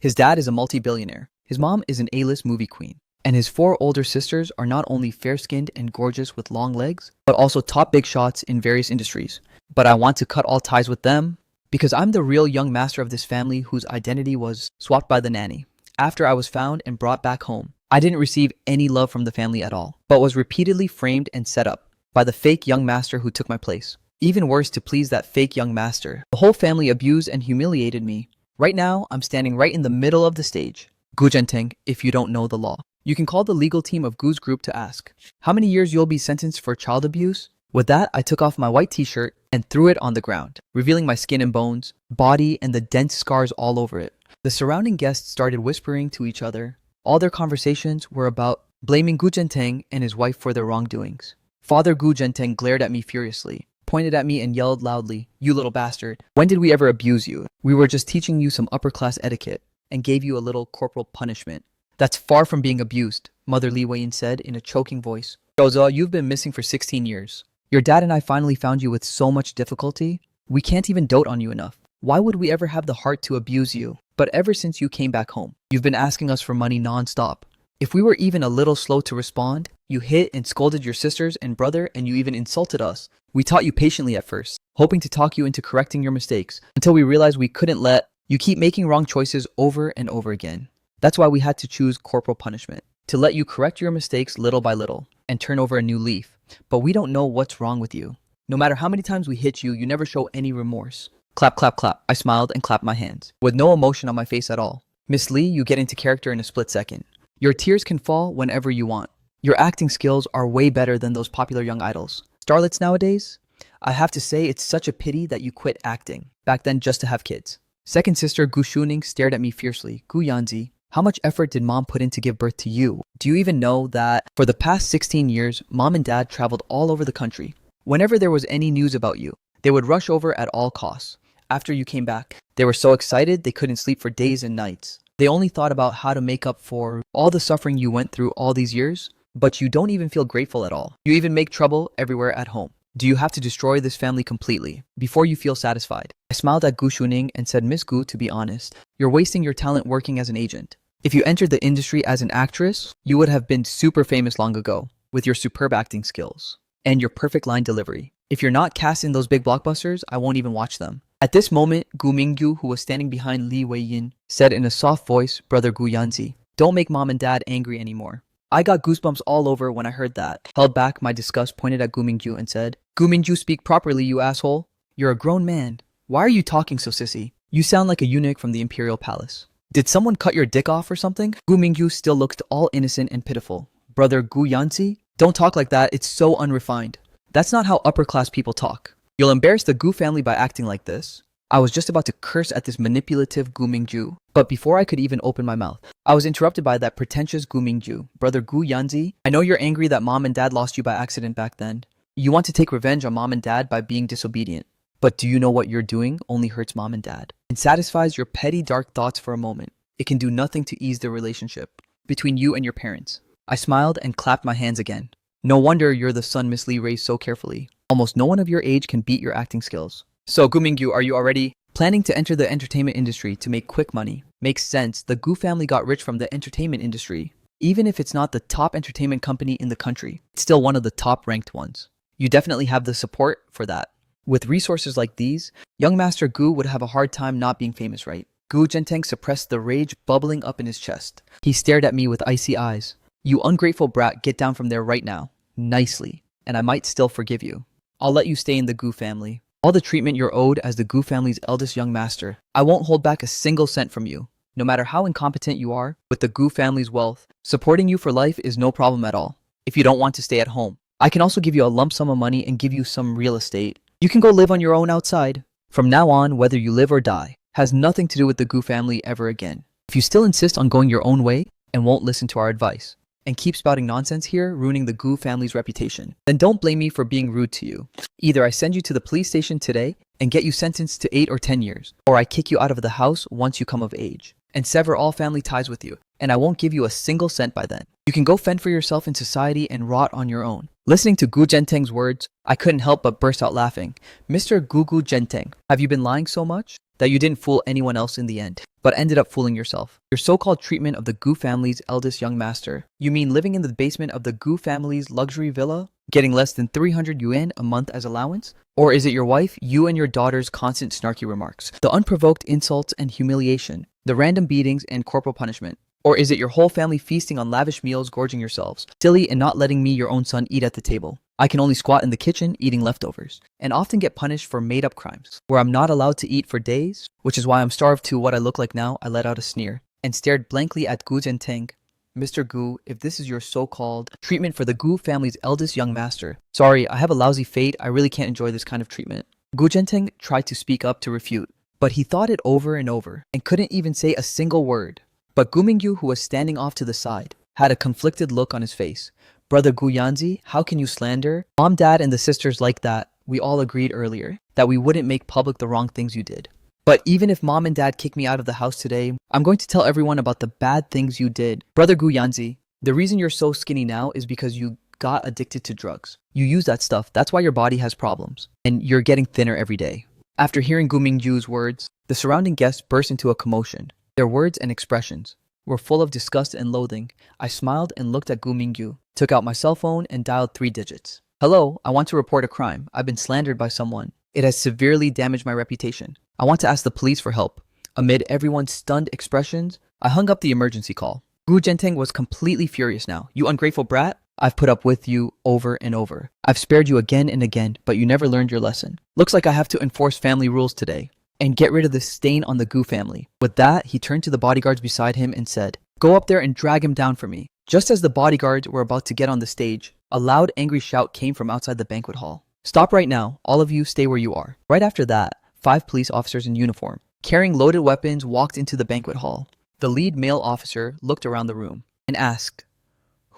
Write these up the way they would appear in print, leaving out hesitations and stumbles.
His dad is a multi-billionaire. His mom is an A-list movie queen. And his 4 older sisters are not only fair-skinned and gorgeous with long legs, but also top big shots in various industries. But I want to cut all ties with them because I'm the real young master of this family whose identity was swapped by the nanny. After I was found and brought back home, I didn't receive any love from the family at all, but was repeatedly framed and set up by the fake young master who took my place. Even worse, to please that fake young master, the whole family abused and humiliated me. Right now, I'm standing right in the middle of the stage. Gu Genteng, if you don't know the law. You can call the legal team of Gu's group to ask how many years you'll be sentenced for child abuse. With that, I took off my white t-shirt and threw it on the ground, revealing my skin and bones, body, and the dense scars all over it. The surrounding guests started whispering to each other. All their conversations were about blaming Gu Genteng and his wife for their wrongdoings. Father Gu Genteng glared at me furiously, pointed at me and yelled loudly, "You little bastard, when did we ever abuse you? We were just teaching you some upper-class etiquette and gave you a little corporal punishment." "That's far from being abused," Mother Li Weiyin said in a choking voice. "Zhou, you've been missing for 16 years. Your dad and I finally found you with so much difficulty. We can't even dote on you enough. Why would we ever have the heart to abuse you? But ever since you came back home, you've been asking us for money non-stop. If we were even a little slow to respond, you hit and scolded your sisters and brother, and you even insulted us. We taught you patiently at first, hoping to talk you into correcting your mistakes, until we realized we couldn't let you keep making wrong choices over and over again. That's why we had to choose corporal punishment, to let you correct your mistakes little by little and turn over a new leaf. But we don't know what's wrong with you. No matter how many times we hit you, you never show any remorse." Clap, clap, clap. I smiled and clapped my hands, with no emotion on my face at all. "Miss Lee, you get into character in a split second. Your tears can fall whenever you want. Your acting skills are way better than those popular young idols. Starlets nowadays? I have to say it's such a pity that you quit acting back then just to have kids." Second sister Gu Shuning stared at me fiercely. "Gu Yanzi, how much effort did mom put in to give birth to you? Do you even know that for the past 16 years, mom and dad traveled all over the country? Whenever there was any news about you, they would rush over at all costs. After you came back, they were so excited they couldn't sleep for days and nights. They only thought about how to make up for all the suffering you went through all these years, but you don't even feel grateful at all. You even make trouble everywhere at home. Do you have to destroy this family completely before you feel satisfied?" I smiled at Gu Shuning and said, "Miss Gu, to be honest, you're wasting your talent working as an agent. If you entered the industry as an actress, you would have been super famous long ago with your superb acting skills and your perfect line delivery. If you're not cast in those big blockbusters, I won't even watch them." At this moment, Gu Mingyu, who was standing behind Li Weiyin, said in a soft voice, "Brother Gu Yanzi, don't make mom and dad angry anymore." I got goosebumps all over when I heard that, held back my disgust, pointed at Gu Mingyu and said, "Gu Mingyu, speak properly, you asshole. You're a grown man. Why are you talking so sissy? You sound like a eunuch from the imperial palace. Did someone cut your dick off or something?" Gu Mingyu still looked all innocent and pitiful. "Brother Gu Yanzi, don't talk like that, it's so unrefined. That's not how upper-class people talk. You'll embarrass the Gu family by acting like this." I was just about to curse at this manipulative Gu Mingyu, but before I could even open my mouth, I was interrupted by that pretentious Gu Mingyu. "Brother Gu Yanzi, I know you're angry that mom and dad lost you by accident back then. You want to take revenge on mom and dad by being disobedient. But do you know what you're doing only hurts mom and dad and satisfies your petty dark thoughts for a moment. It can do nothing to ease the relationship between you and your parents." I smiled and clapped my hands again. "No wonder you're the son Miss Lee raised so carefully. Almost no one of your age can beat your acting skills. So Gu Mingyu, are you already planning to enter the entertainment industry to make quick money?" Makes sense, the Gu family got rich from the entertainment industry. Even if it's not the top entertainment company in the country, it's still one of the top ranked ones. You definitely have the support for that. With resources like these, young Master Gu would have a hard time not being famous, right? Gu Genteng suppressed the rage bubbling up in his chest. He stared at me with icy eyes. "You ungrateful brat, get down from there right now. Nicely. And I might still forgive you. I'll let you stay in the Gu family. All the treatment you're owed as the Gu family's eldest young master. I won't hold back a single cent from you. No matter how incompetent you are, with the Gu family's wealth, supporting you for life is no problem at all. If you don't want to stay at home, I can also give you a lump sum of money and give you some real estate. You can go live on your own outside. From now on, whether you live or die, has nothing to do with the Gu family ever again. If you still insist on going your own way and won't listen to our advice, and keep spouting nonsense here, ruining the Gu family's reputation, then don't blame me for being rude to you. Either I send you to the police station today and get you sentenced to 8 or 10 years, or I kick you out of the house once you come of age, and sever all family ties with you, and I won't give you a single cent by then. You can go fend for yourself in society and rot on your own." Listening to Gu Genteng's words, I couldn't help but burst out laughing. "Mr. Gu Genteng, have you been lying so much? that you didn't fool anyone else in the end, but ended up fooling yourself. Your so-called treatment of the Gu family's eldest young master. You mean living in the basement of the Gu family's luxury villa, getting less than 300 yuan a month as allowance? Or is it your wife, you and your daughter's constant snarky remarks, the unprovoked insults and humiliation, the random beatings and corporal punishment? Or is it your whole family feasting on lavish meals, gorging yourselves, silly and not letting me, your own son, eat at the table? I can only squat in the kitchen eating leftovers, and often get punished for made-up crimes, where I'm not allowed to eat for days, which is why I'm starved to what I look like now. I let out a sneer, and stared blankly at Gu Zhenteng. Mr. Gu, if this is your so-called treatment for the Gu family's eldest young master, sorry, I have a lousy fate, I really can't enjoy this kind of treatment. Gu Zhenteng tried to speak up to refute, but he thought it over and over, and couldn't even say a single word. But Gu Mingyu, who was standing off to the side, had a conflicted look on his face. Brother Gu Yanzi, how can you slander Mom, Dad, and the sisters like that? We all agreed earlier that we wouldn't make public the wrong things you did. But even if Mom and Dad kick me out of the house today, I'm going to tell everyone about the bad things you did. Brother Gu Yanzi, the reason you're so skinny now is because you got addicted to drugs. You use that stuff, that's why your body has problems. And you're getting thinner every day. After hearing Gu Mingyu's words, the surrounding guests burst into a commotion. Their words and expressions were full of disgust and loathing. I smiled and looked at Gu Mingyu, took out my cell phone and dialed 3 digits. Hello, I want to report a crime. I've been slandered by someone. It has severely damaged my reputation. I want to ask the police for help. Amid everyone's stunned expressions, I hung up the emergency call. Gu Zhenteng was completely furious now. You ungrateful brat! I've put up with you over and over. I've spared you again and again, but you never learned your lesson. Looks like I have to enforce family rules today and get rid of this stain on the Gu family. With that, he turned to the bodyguards beside him and said, go up there and drag him down for me. Just as the bodyguards were about to get on the stage, a loud, angry shout came from outside the banquet hall. Stop right now. All of you stay where you are. Right after that, 5 police officers in uniform, carrying loaded weapons, walked into the banquet hall. The lead male officer looked around the room and asked,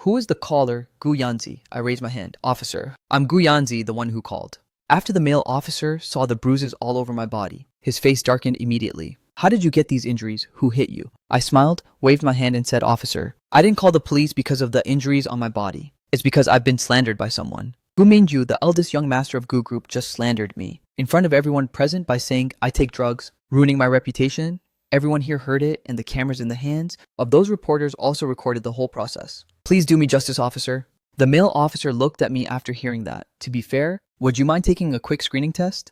who is the caller? Gu Yanzi. I raised my hand. Officer, I'm Gu Yanzi, the one who called. After the male officer saw the bruises all over my body, his face darkened immediately. How did you get these injuries? Who hit you? I smiled, waved my hand and said, officer, I didn't call the police because of the injuries on my body. It's because I've been slandered by someone. Gu Mingyu, the eldest young master of Gu Group, just slandered me in front of everyone present by saying I take drugs, ruining my reputation. Everyone here heard it, and the cameras in the hands of those reporters also recorded the whole process. Please do me justice, officer. The male officer looked at me after hearing that. To be fair, would you mind taking a quick screening test?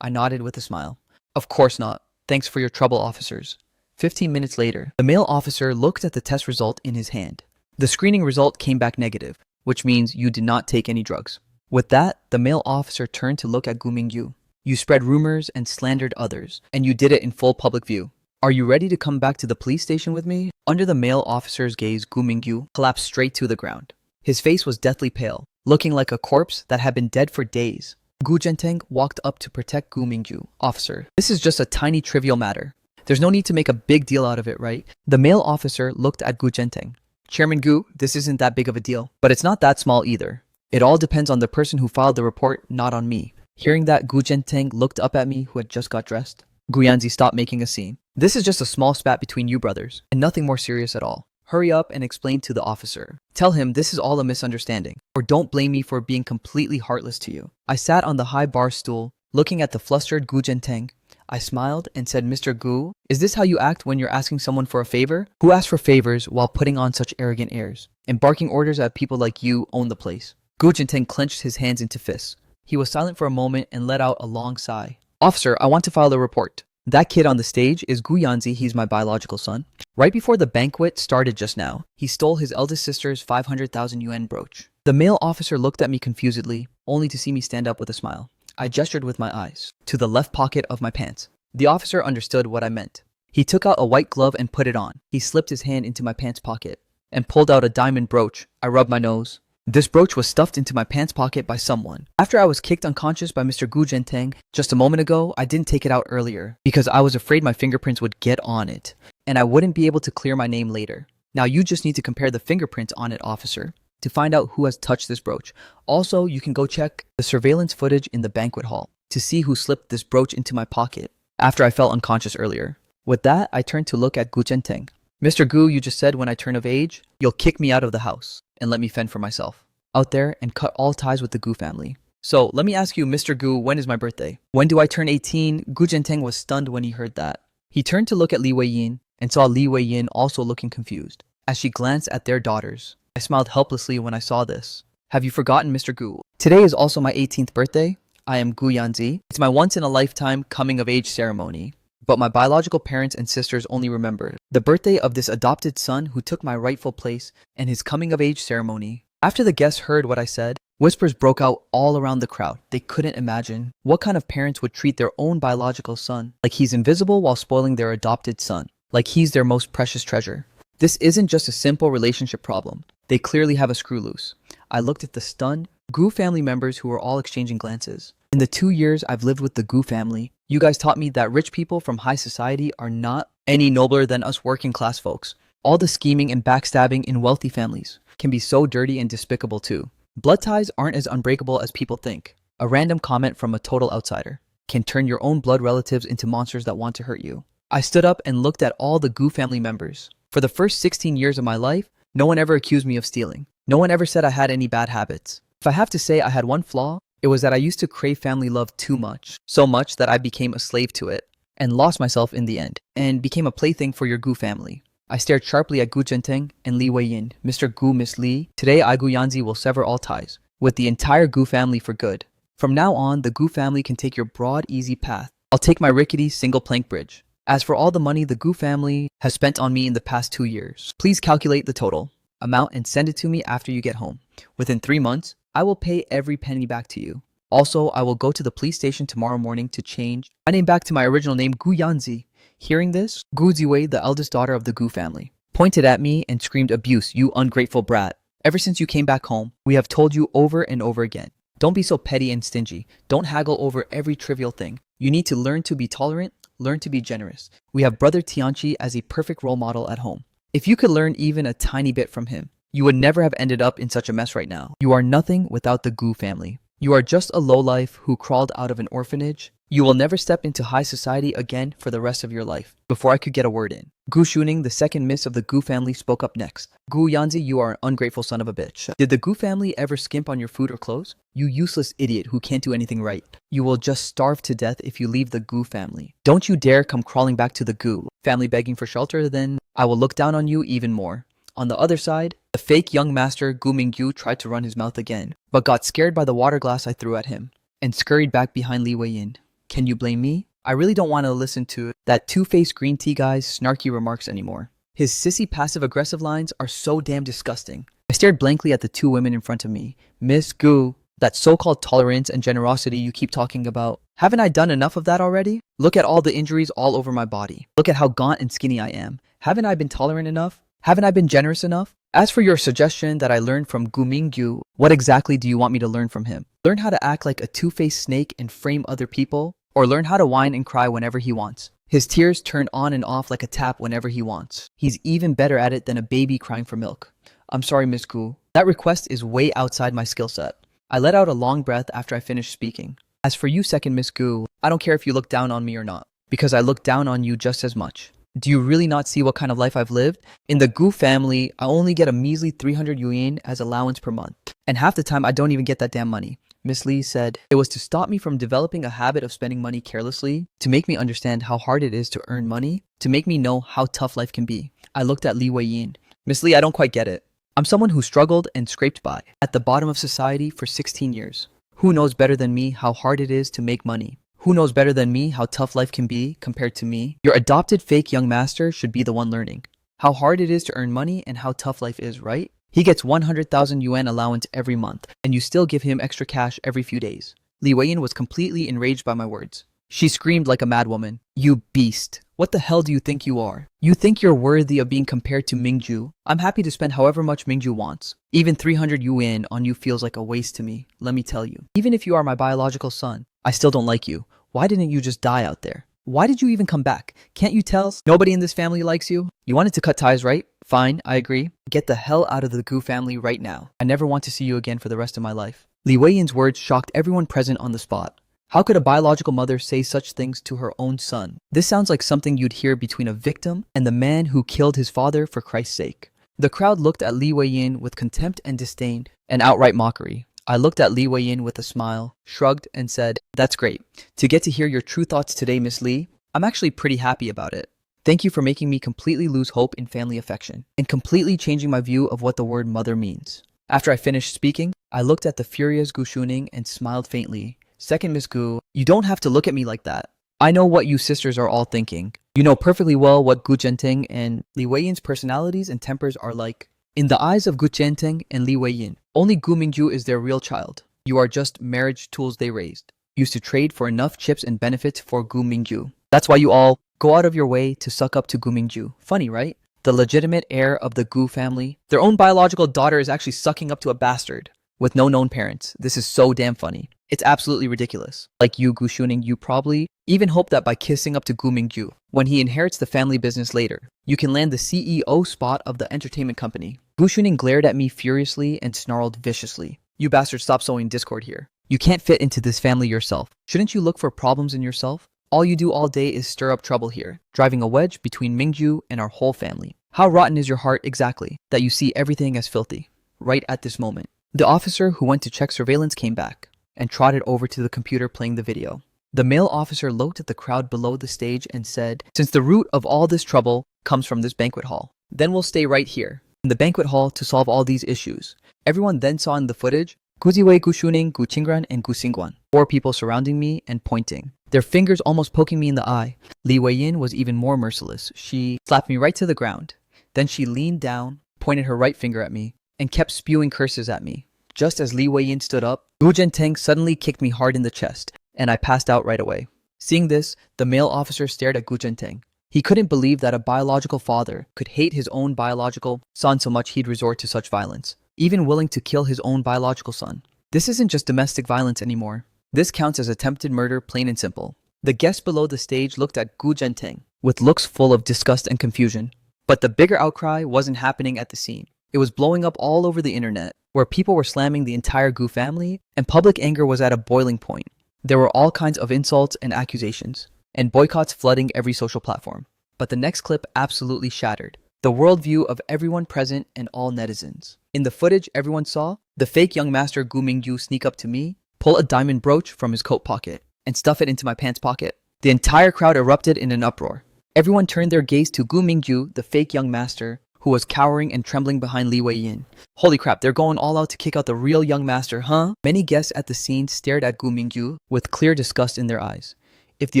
I nodded with a smile. Of course not. Thanks for your trouble, officers. 15 minutes later, the male officer looked at the test result in his hand. The screening result came back negative, which means you did not take any drugs. With that, the male officer turned to look at Gu Mingyu. You spread rumors and slandered others, and you did it in full public view. Are you ready to come back to the police station with me? Under the male officer's gaze, Gu Mingyu collapsed straight to the ground. His face was deathly pale, looking like a corpse that had been dead for days. Gu Zhenteng walked up to protect Gu Mingyu. Officer, this is just a tiny trivial matter. There's no need to make a big deal out of it, right? The male officer looked at Gu Zhenteng. Chairman Gu, this isn't that big of a deal, but it's not that small either. It all depends on the person who filed the report, not on me. Hearing that, Gu Zhenteng looked up at me, who had just got dressed. Gu Yanzi, stopped making a scene. This is just a small spat between you brothers, and nothing more serious at all. Hurry up and explain to the officer. Tell him this is all a misunderstanding, or don't blame me for being completely heartless to you. I sat on the high bar stool, looking at the flustered Gu Zhenteng. I smiled and said, Mr. Gu, is this how you act when you're asking someone for a favor? Who asks for favors while putting on such arrogant airs and barking orders at people like you own the place? Gu Zhenteng clenched his hands into fists. He was silent for a moment and let out a long sigh. Officer, I want to file a report. That kid on the stage is Gu Yanzi, he's my biological son. Right before the banquet started just now, he stole his eldest sister's 500,000 yuan brooch. The male officer looked at me confusedly, only to see me stand up with a smile. I gestured with my eyes to the left pocket of my pants. The officer understood what I meant. He took out a white glove and put it on. He slipped his hand into my pants pocket and pulled out a diamond brooch. I rubbed my nose. This brooch was stuffed into my pants pocket by someone. After I was kicked unconscious by Mr. Gu Zhenteng just a moment ago, I didn't take it out earlier because I was afraid my fingerprints would get on it and I wouldn't be able to clear my name later. Now you just need to compare the fingerprints on it, officer, to find out who has touched this brooch. Also, you can go check the surveillance footage in the banquet hall to see who slipped this brooch into my pocket after I fell unconscious earlier. With that, I turned to look at Gu Zhenteng. Mr. Gu, you just said when I turn of age, you'll kick me out of the house and let me fend for myself out there and cut all ties with the Gu family. So let me ask you, Mr. Gu, when is my birthday? When do I turn 18? Gu Jinteng was stunned when he heard that. He turned to look at Li Weiyin and saw Li Weiyin also looking confused. As she glanced at their daughters, I smiled helplessly when I saw this. Have you forgotten, Mr. Gu? Today is also my 18th birthday. I am Gu Yanzi. It's my once-in-a-lifetime coming-of-age ceremony. But my biological parents and sisters only remember the birthday of this adopted son who took my rightful place and his coming-of-age ceremony. After the guests heard what I said, whispers broke out all around the crowd. They couldn't imagine what kind of parents would treat their own biological son like he's invisible while spoiling their adopted son, like he's their most precious treasure. This isn't just a simple relationship problem. They clearly have a screw loose. I looked at the stunned Gu family members who were all exchanging glances. In the 2 years I've lived with the Gu family, you guys taught me that rich people from high society are not any nobler than us working class folks. All the scheming and backstabbing in wealthy families can be so dirty and despicable too. Blood ties aren't as unbreakable as people think. A random comment from a total outsider can turn your own blood relatives into monsters that want to hurt you. I stood up and looked at all the Gu family members. For the first 16 years of my life, no one ever accused me of stealing. No one ever said I had any bad habits. If I have to say I had one flaw, it was that I used to crave family love too much. So much that I became a slave to it and lost myself in the end and became a plaything for your Gu family. I stared sharply at Gu Zhenteng and Li Weiyin. Mr. Gu, Miss Li, today I, Gu Yanzi, will sever all ties with the entire Gu family for good. From now on, the Gu family can take your broad, easy path. I'll take my rickety, single plank bridge. As for all the money the Gu family has spent on me in the past 2 years, please calculate the total amount and send it to me after you get home. Within 3 months, I will pay every penny back to you. Also, I will go to the police station tomorrow morning to change my name back to my original name, Gu Yanzi. Hearing this, Gu Ziwei, the eldest daughter of the Gu family, pointed at me and screamed abuse, "You ungrateful brat. Ever since you came back home, we have told you over and over again. Don't be so petty and stingy. Don't haggle over every trivial thing. You need to learn to be tolerant, learn to be generous. We have brother Tianchi as a perfect role model at home. If you could learn even a tiny bit from him, you would never have ended up in such a mess right now. You are nothing without the Gu family. You are just a lowlife who crawled out of an orphanage. You will never step into high society again for the rest of your life." Before I could get a word in, Gu Shuning, the second miss of the Gu family, spoke up next. "Gu Yanzi, you are an ungrateful son of a bitch. Did the Gu family ever skimp on your food or clothes? You useless idiot who can't do anything right. You will just starve to death if you leave the Gu family. Don't you dare come crawling back to the Gu family begging for shelter, then I will look down on you even more." On the other side, the fake young master Gu Mingyu tried to run his mouth again, but got scared by the water glass I threw at him, and scurried back behind Li Weiyin. Can you blame me? I really don't want to listen to that two-faced green tea guy's snarky remarks anymore. His sissy passive-aggressive lines are so damn disgusting. I stared blankly at the two women in front of me. "Miss Gu, that so-called tolerance and generosity you keep talking about, haven't I done enough of that already? Look at all the injuries all over my body. Look at how gaunt and skinny I am. Haven't I been tolerant enough? Haven't I been generous enough? As for your suggestion that I learn from Gu Mingyu, what exactly do you want me to learn from him? Learn how to act like a two-faced snake and frame other people? Or learn how to whine and cry whenever he wants? His tears turn on and off like a tap whenever he wants. He's even better at it than a baby crying for milk. I'm sorry, Miss Gu. That request is way outside my skill set." I let out a long breath after I finished speaking. "As for you, second Miss Gu, I don't care if you look down on me or not, because I look down on you just as much. Do you really not see what kind of life I've lived? In the Gu family, I only get a measly 300 yuan as allowance per month. And half the time, I don't even get that damn money." Miss Li said, "It was to stop me from developing a habit of spending money carelessly, to make me understand how hard it is to earn money, to make me know how tough life can be." I looked at Li Weiyin. "Miss Li, I don't quite get it. I'm someone who struggled and scraped by at the bottom of society for 16 years. Who knows better than me how hard it is to make money? Who knows better than me how tough life can be compared to me? Your adopted fake young master should be the one learning how hard it is to earn money and how tough life is, right? He gets 100,000 yuan allowance every month, and you still give him extra cash every few days." Li Weiyin was completely enraged by my words. She screamed like a madwoman. "You beast! What the hell do you think you are? You think you're worthy of being compared to Mingju? I'm happy to spend however much Mingju wants. Even 300 yuan on you feels like a waste to me, let me tell you. Even if you are my biological son, I still don't like you. Why didn't you just die out there? Why did you even come back? Can't you tell nobody in this family likes you? You wanted to cut ties, right? Fine, I agree. Get the hell out of the Gu family right now. I never want to see you again for the rest of my life." Li Weiyin's words shocked everyone present on the spot. How could a biological mother say such things to her own son? This sounds like something you'd hear between a victim and the man who killed his father for Christ's sake. The crowd looked at Li Weiyin with contempt and disdain and outright mockery. I looked at Li Weiyin with a smile, shrugged, and said, "That's great. To get to hear your true thoughts today, Miss Li, I'm actually pretty happy about it. Thank you for making me completely lose hope in family affection and completely changing my view of what the word mother means." After I finished speaking, I looked at the furious Gu Shuning and smiled faintly. "Second Miss Gu, you don't have to look at me like that. I know what you sisters are all thinking. You know perfectly well what Gu Jianting and Li Weiyin's personalities and tempers are like. In the eyes of Gu Jianting and Li Weiyin, only Gu Mingju is their real child. You are just marriage tools they raised, used to trade for enough chips and benefits for Gu Mingju. That's why you all go out of your way to suck up to Gu Mingju. Funny, right? The legitimate heir of the Gu family. Their own biological daughter is actually sucking up to a bastard with no known parents. This is so damn funny. It's absolutely ridiculous. Like you, Gu Shuning, you probably even hope that by kissing up to Gu Mingju, when he inherits the family business later, you can land the CEO spot of the entertainment company. Gu Shuning glared at me furiously and snarled viciously. "You bastard, stop sowing discord here. You can't fit into this family yourself. Shouldn't you look for problems in yourself? All you do all day is stir up trouble here, driving a wedge between Mingju and our whole family. How rotten is your heart exactly, that you see everything as filthy, right at this moment?" The officer who went to check surveillance came back and trotted over to the computer playing the video. The male officer looked at the crowd below the stage and said, "Since the root of all this trouble comes from this banquet hall, then we'll stay right here in the banquet hall to solve all these issues." Everyone then saw in the footage Gu Ziwei, Gu Shuning, Gu Qingran, and Gu Xingguan, 4 people surrounding me and pointing, their fingers almost poking me in the eye. Li Weiyin was even more merciless. She slapped me right to the ground. Then she leaned down, pointed her right finger at me, and kept spewing curses at me. Just as Li Weiyin stood up, Gu Zhenteng suddenly kicked me hard in the chest, and I passed out right away. Seeing this, the male officer stared at Gu Zhenteng. He couldn't believe that a biological father could hate his own biological son so much he'd resort to such violence, even willing to kill his own biological son. This isn't just domestic violence anymore. This counts as attempted murder, plain and simple. The guests below the stage looked at Gu Zhenteng with looks full of disgust and confusion. But the bigger outcry wasn't happening at the scene. It was blowing up all over the internet, where people were slamming the entire Gu family, and public anger was at a boiling point. There were all kinds of insults and accusations, and boycotts flooding every social platform. But the next clip absolutely shattered the worldview of everyone present and all netizens. In the footage everyone saw, the fake young master Gu Mingju sneak up to me, pull a diamond brooch from his coat pocket, and stuff it into my pants pocket. The entire crowd erupted in an uproar. Everyone turned their gaze to Gu Mingju, the fake young master, who was cowering and trembling behind Li Weiyin. Holy crap, they're going all out to kick out the real young master, huh? Many guests at the scene stared at Gu Mingju with clear disgust in their eyes. If the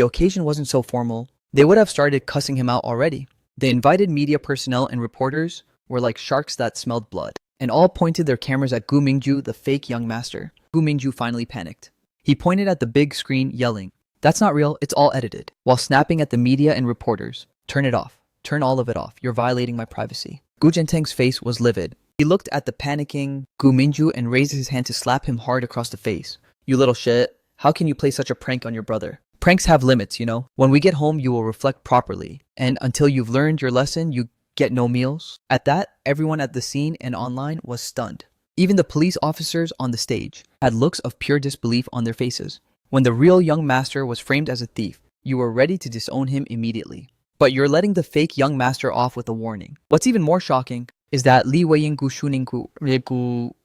occasion wasn't so formal, they would have started cussing him out already. The invited media personnel and reporters were like sharks that smelled blood, and all pointed their cameras at Gu Mingju, the fake young master. Gu Mingju finally panicked. He pointed at the big screen, yelling, "That's not real, it's all edited," while snapping at the media and reporters. "Turn it off. Turn all of it off. You're violating my privacy." Gu Zhenteng's face was livid. He looked at the panicking Gu Mingju and raised his hand to slap him hard across the face. "You little shit. How can you play such a prank on your brother? Pranks have limits, you know. When we get home, you will reflect properly. And until you've learned your lesson, you get no meals." At that, everyone at the scene and online was stunned. Even the police officers on the stage had looks of pure disbelief on their faces. When the real young master was framed as a thief, you were ready to disown him immediately. But you're letting the fake young master off with a warning. What's even more shocking is that Li Weiyin, Gu Shuning, Gu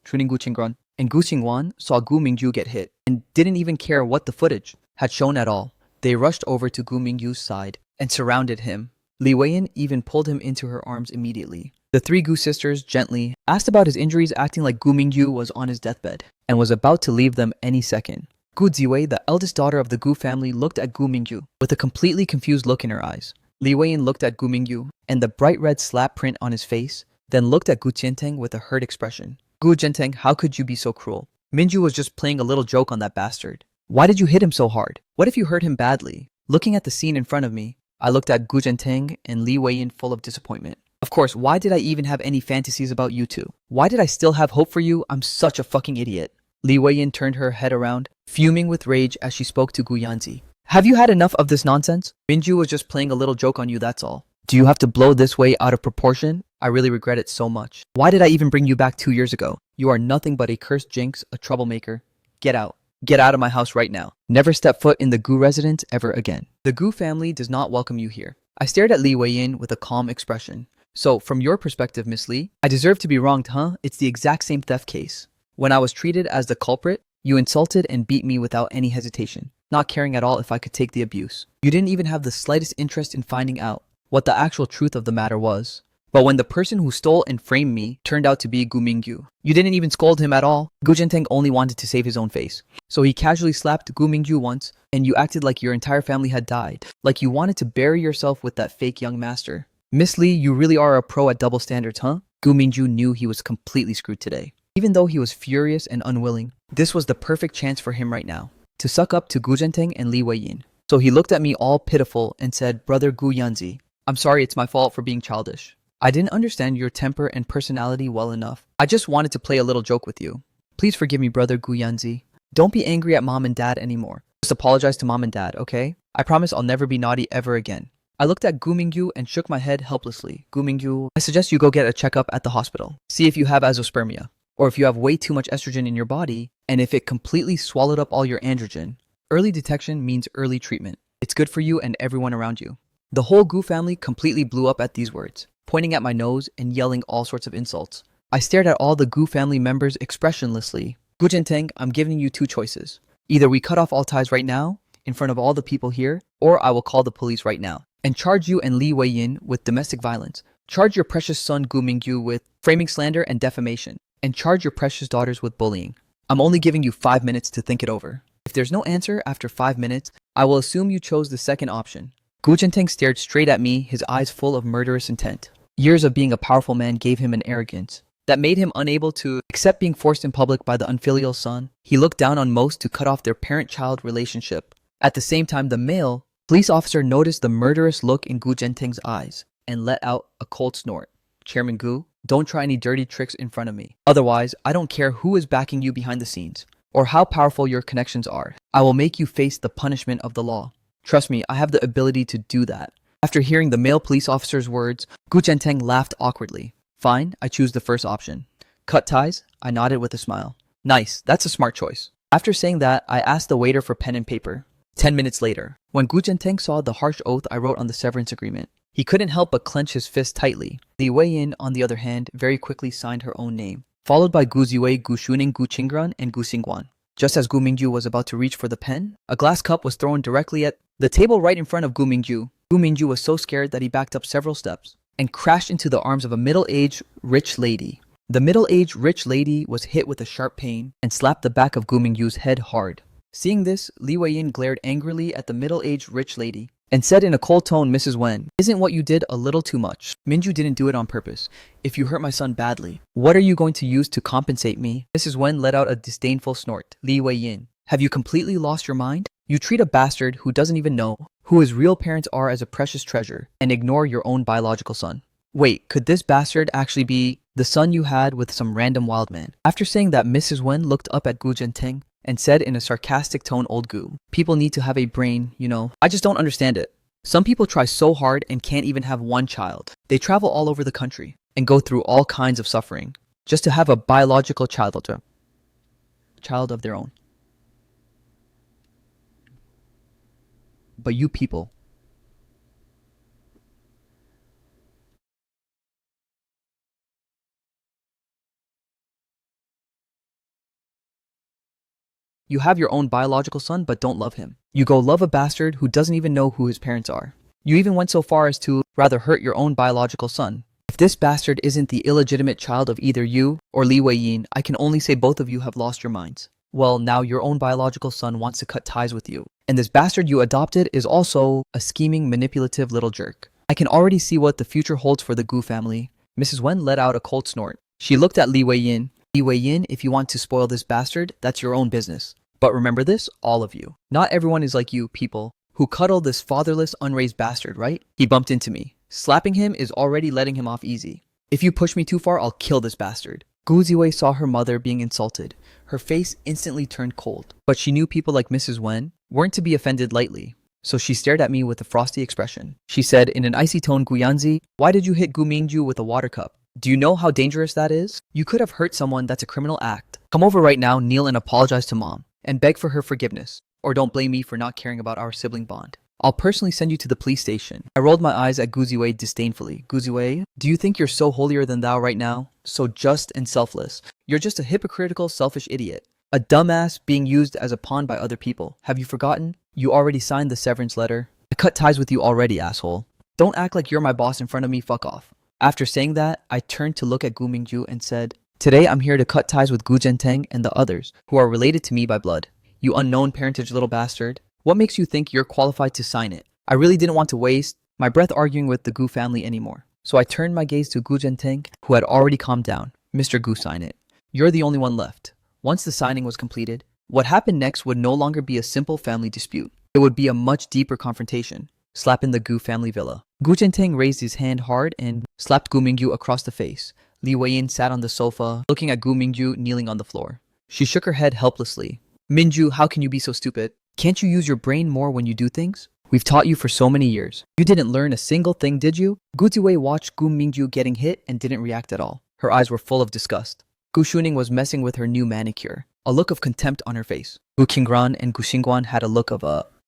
Qingguan, and Gu Xingguan saw Gu Mingju get hit and didn't even care what the footage had shown at all. They rushed over to Gu Mingju's side and surrounded him. Li Weiyin even pulled him into her arms immediately. The 3 Gu sisters gently asked about his injuries, acting like Gu Mingju was on his deathbed and was about to leave them any second. Gu Ziwei, the eldest daughter of the Gu family, looked at Gu Mingju with a completely confused look in her eyes. Li Weiyin looked at Gu Mingyu and the bright red slap print on his face, then looked at Gu Jianteng with a hurt expression. "Gu Jianteng, how could you be so cruel? Minju was just playing a little joke on that bastard. Why did you hit him so hard? What if you hurt him badly?" Looking at the scene in front of me, I looked at Gu Jianteng and Li Weiyin full of disappointment. Of course, why did I even have any fantasies about you two? Why did I still have hope for you? I'm such a fucking idiot. Li Weiyin turned her head around, fuming with rage as she spoke to Gu Yanzi. "Have you had enough of this nonsense? Minju was just playing a little joke on you, that's all. Do you have to blow this way out of proportion? I really regret it so much. Why did I even bring you back 2 years ago? You are nothing but a cursed jinx, a troublemaker. Get out. Get out of my house right now. Never step foot in the Gu residence ever again. The Gu family does not welcome you here." I stared at Li Weiyin with a calm expression. "So, from your perspective, Miss Li, I deserve to be wronged, huh? It's the exact same theft case. When I was treated as the culprit, you insulted and beat me without any hesitation, not caring at all if I could take the abuse. You didn't even have the slightest interest in finding out what the actual truth of the matter was. But when the person who stole and framed me turned out to be Gu Mingyu, you didn't even scold him at all. Gu Zhenteng only wanted to save his own face. So he casually slapped Gu Mingyu once, and you acted like your entire family had died. Like you wanted to bury yourself with that fake young master. Miss Lee, you really are a pro at double standards, huh? Gu Mingyu knew he was completely screwed today. Even though he was furious and unwilling, this was the perfect chance for him right now, to suck up to Gu Zhenteng and Li Weiyin. So he looked at me all pitiful and said, "Brother Gu Yanzi, I'm sorry, it's my fault for being childish. I didn't understand your temper and personality well enough. I just wanted to play a little joke with you. Please forgive me, brother Gu Yanzi. Don't be angry at mom and dad anymore. Just apologize to mom and dad, okay? I promise I'll never be naughty ever again." I looked at Gu Mingyu and shook my head helplessly. "Gu Mingyu, I suggest you go get a checkup at the hospital. See if you have azoospermia, or if you have way too much estrogen in your body, and if it completely swallowed up all your androgen. Early detection means early treatment. It's good for you and everyone around you." The whole Gu family completely blew up at these words, pointing at my nose and yelling all sorts of insults. I stared at all the Gu family members expressionlessly. "Gu Zhenteng, I'm giving you two choices. Either we cut off all ties right now, in front of all the people here, or I will call the police right now and charge you and Li Weiyin with domestic violence. Charge your precious son Gu Mingyu with framing slander and defamation, and charge your precious daughters with bullying. I'm only giving you 5 minutes to think it over. If there's no answer after 5 minutes, I will assume you chose the second option." Gu Zhenteng stared straight at me, his eyes full of murderous intent. Years of being a powerful man gave him an arrogance that made him unable to accept being forced in public by the unfilial son. He looked down on most to cut off their parent-child relationship. At the same time, the male police officer noticed the murderous look in Gu Zhenteng's eyes and let out a cold snort. "Chairman Gu, don't try any dirty tricks in front of me. Otherwise, I don't care who is backing you behind the scenes or how powerful your connections are. I will make you face the punishment of the law. Trust me, I have the ability to do that." After hearing the male police officer's words, Gu Zhenteng laughed awkwardly. "Fine, I choose the first option. Cut ties?" I nodded with a smile. "Nice, that's a smart choice." After saying that, I asked the waiter for pen and paper. 10 minutes later, when Gu Zhenteng saw the harsh oath I wrote on the severance agreement, he couldn't help but clench his fist tightly. Li Weiyin, on the other hand, very quickly signed her own name, followed by Gu Ziwei, Gu Shuning, Gu Qingran, and Gu Xingguan. Just as Gu Mingyu was about to reach for the pen, a glass cup was thrown directly at the table right in front of Gu Mingyu. Gu Mingyu was so scared that he backed up several steps and crashed into the arms of a middle-aged rich lady. The middle-aged rich lady was hit with a sharp pain and slapped the back of Gu Mingyu's head hard. Seeing this, Li Weiyin glared angrily at the middle-aged rich lady and said in a cold tone, "Mrs. Wen, isn't what you did a little too much? Minju didn't do it on purpose. If you hurt my son badly, what are you going to use to compensate me?" Mrs. Wen let out a disdainful snort. "Li Weiyin, have you completely lost your mind? You treat a bastard who doesn't even know who his real parents are as a precious treasure and ignore your own biological son. Wait, could this bastard actually be the son you had with some random wild man?" After saying that, Mrs. Wen looked up at Gu Zhenteng and said in a sarcastic tone, "Old Gu, people need to have a brain, you know. I just don't understand it. Some people try so hard and can't even have one child. They travel all over the country and go through all kinds of suffering just to have a biological child of their own. But you people, you have your own biological son but don't love him. You go love a bastard who doesn't even know who his parents are. You even went so far as to rather hurt your own biological son. If this bastard isn't the illegitimate child of either you or Li Weiyin, I can only say both of you have lost your minds. Well, now your own biological son wants to cut ties with you. And this bastard you adopted is also a scheming, manipulative little jerk. I can already see what the future holds for the Gu family." Mrs. Wen let out a cold snort. She looked at Li Weiyin. "Li Weiyin, if you want to spoil this bastard, that's your own business. But remember this, all of you. Not everyone is like you people who cuddle this fatherless, unraised bastard, right? He bumped into me. Slapping him is already letting him off easy. If you push me too far, I'll kill this bastard." Gu Ziwei saw her mother being insulted. Her face instantly turned cold. But she knew people like Mrs. Wen weren't to be offended lightly. So she stared at me with a frosty expression. She said in an icy tone, "Gu Yanzi, why did you hit Gu Mingju with a water cup? Do you know how dangerous that is? You could have hurt someone. That's a criminal act. Come over right now, kneel and apologize to mom, and beg for her forgiveness. Or don't blame me for not caring about our sibling bond." I'll personally send you to the police station. I rolled my eyes at Guziwei disdainfully. Guziwei, do you think you're so holier than thou right now? So just and selfless. You're just a hypocritical, selfish idiot. A dumbass being used as a pawn by other people. Have you forgotten? You already signed the severance letter. I cut ties with you already, asshole. Don't act like you're my boss in front of me, fuck off. After saying that, I turned to look at Gu Mingju and said, today I'm here to cut ties with Gu Zhenteng and the others who are related to me by blood. You unknown parentage little bastard. What makes you think you're qualified to sign it? I really didn't want to waste my breath arguing with the Gu family anymore. So I turned my gaze to Gu Zhenteng, who had already calmed down. Mr. Gu, sign it. You're the only one left. Once the signing was completed, what happened next would no longer be a simple family dispute. It would be a much deeper confrontation. Slap in the Gu family villa. Gu Zhenteng raised his hand hard and slapped Gu Mingju across the face. Li Weiyin sat on the sofa, looking at Gu Mingju kneeling on the floor. She shook her head helplessly. Minju, how can you be so stupid? Can't you use your brain more when you do things? We've taught you for so many years. You didn't learn a single thing, did you? Gu Ziwei watched Gu Mingju getting hit and didn't react at all. Her eyes were full of disgust. Gu Shuning was messing with her new manicure, a look of contempt on her face. Gu Qingran and Gu Xingguan had a look of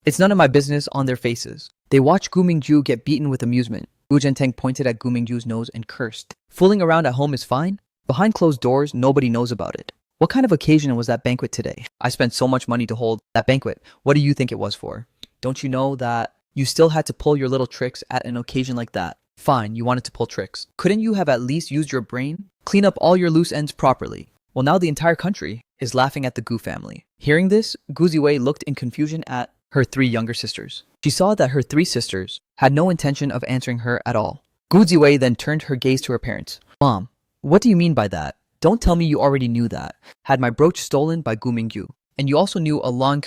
it's none of my business on their faces. They watched Gu Mingju get beaten with amusement. Gu Zhenteng pointed at Gu Mingju's nose and cursed. Fooling around at home is fine. Behind closed doors, nobody knows about it. What kind of occasion was that banquet today? I spent so much money to hold that banquet. What do you think it was for? Don't you know that you still had to pull your little tricks at an occasion like that? Fine, you wanted to pull tricks. Couldn't you have at least used your brain? Clean up all your loose ends properly. Well, now the entire country is laughing at the Gu family. Hearing this, Gu Ziwei looked in confusion at her three younger sisters. She saw that her three sisters had no intention of answering her at all. Gu Ziwei then turned her gaze to her parents. Mom, what do you mean by that? Don't tell me you already knew that. Had my brooch stolen by Gu Mingju. And you also knew a long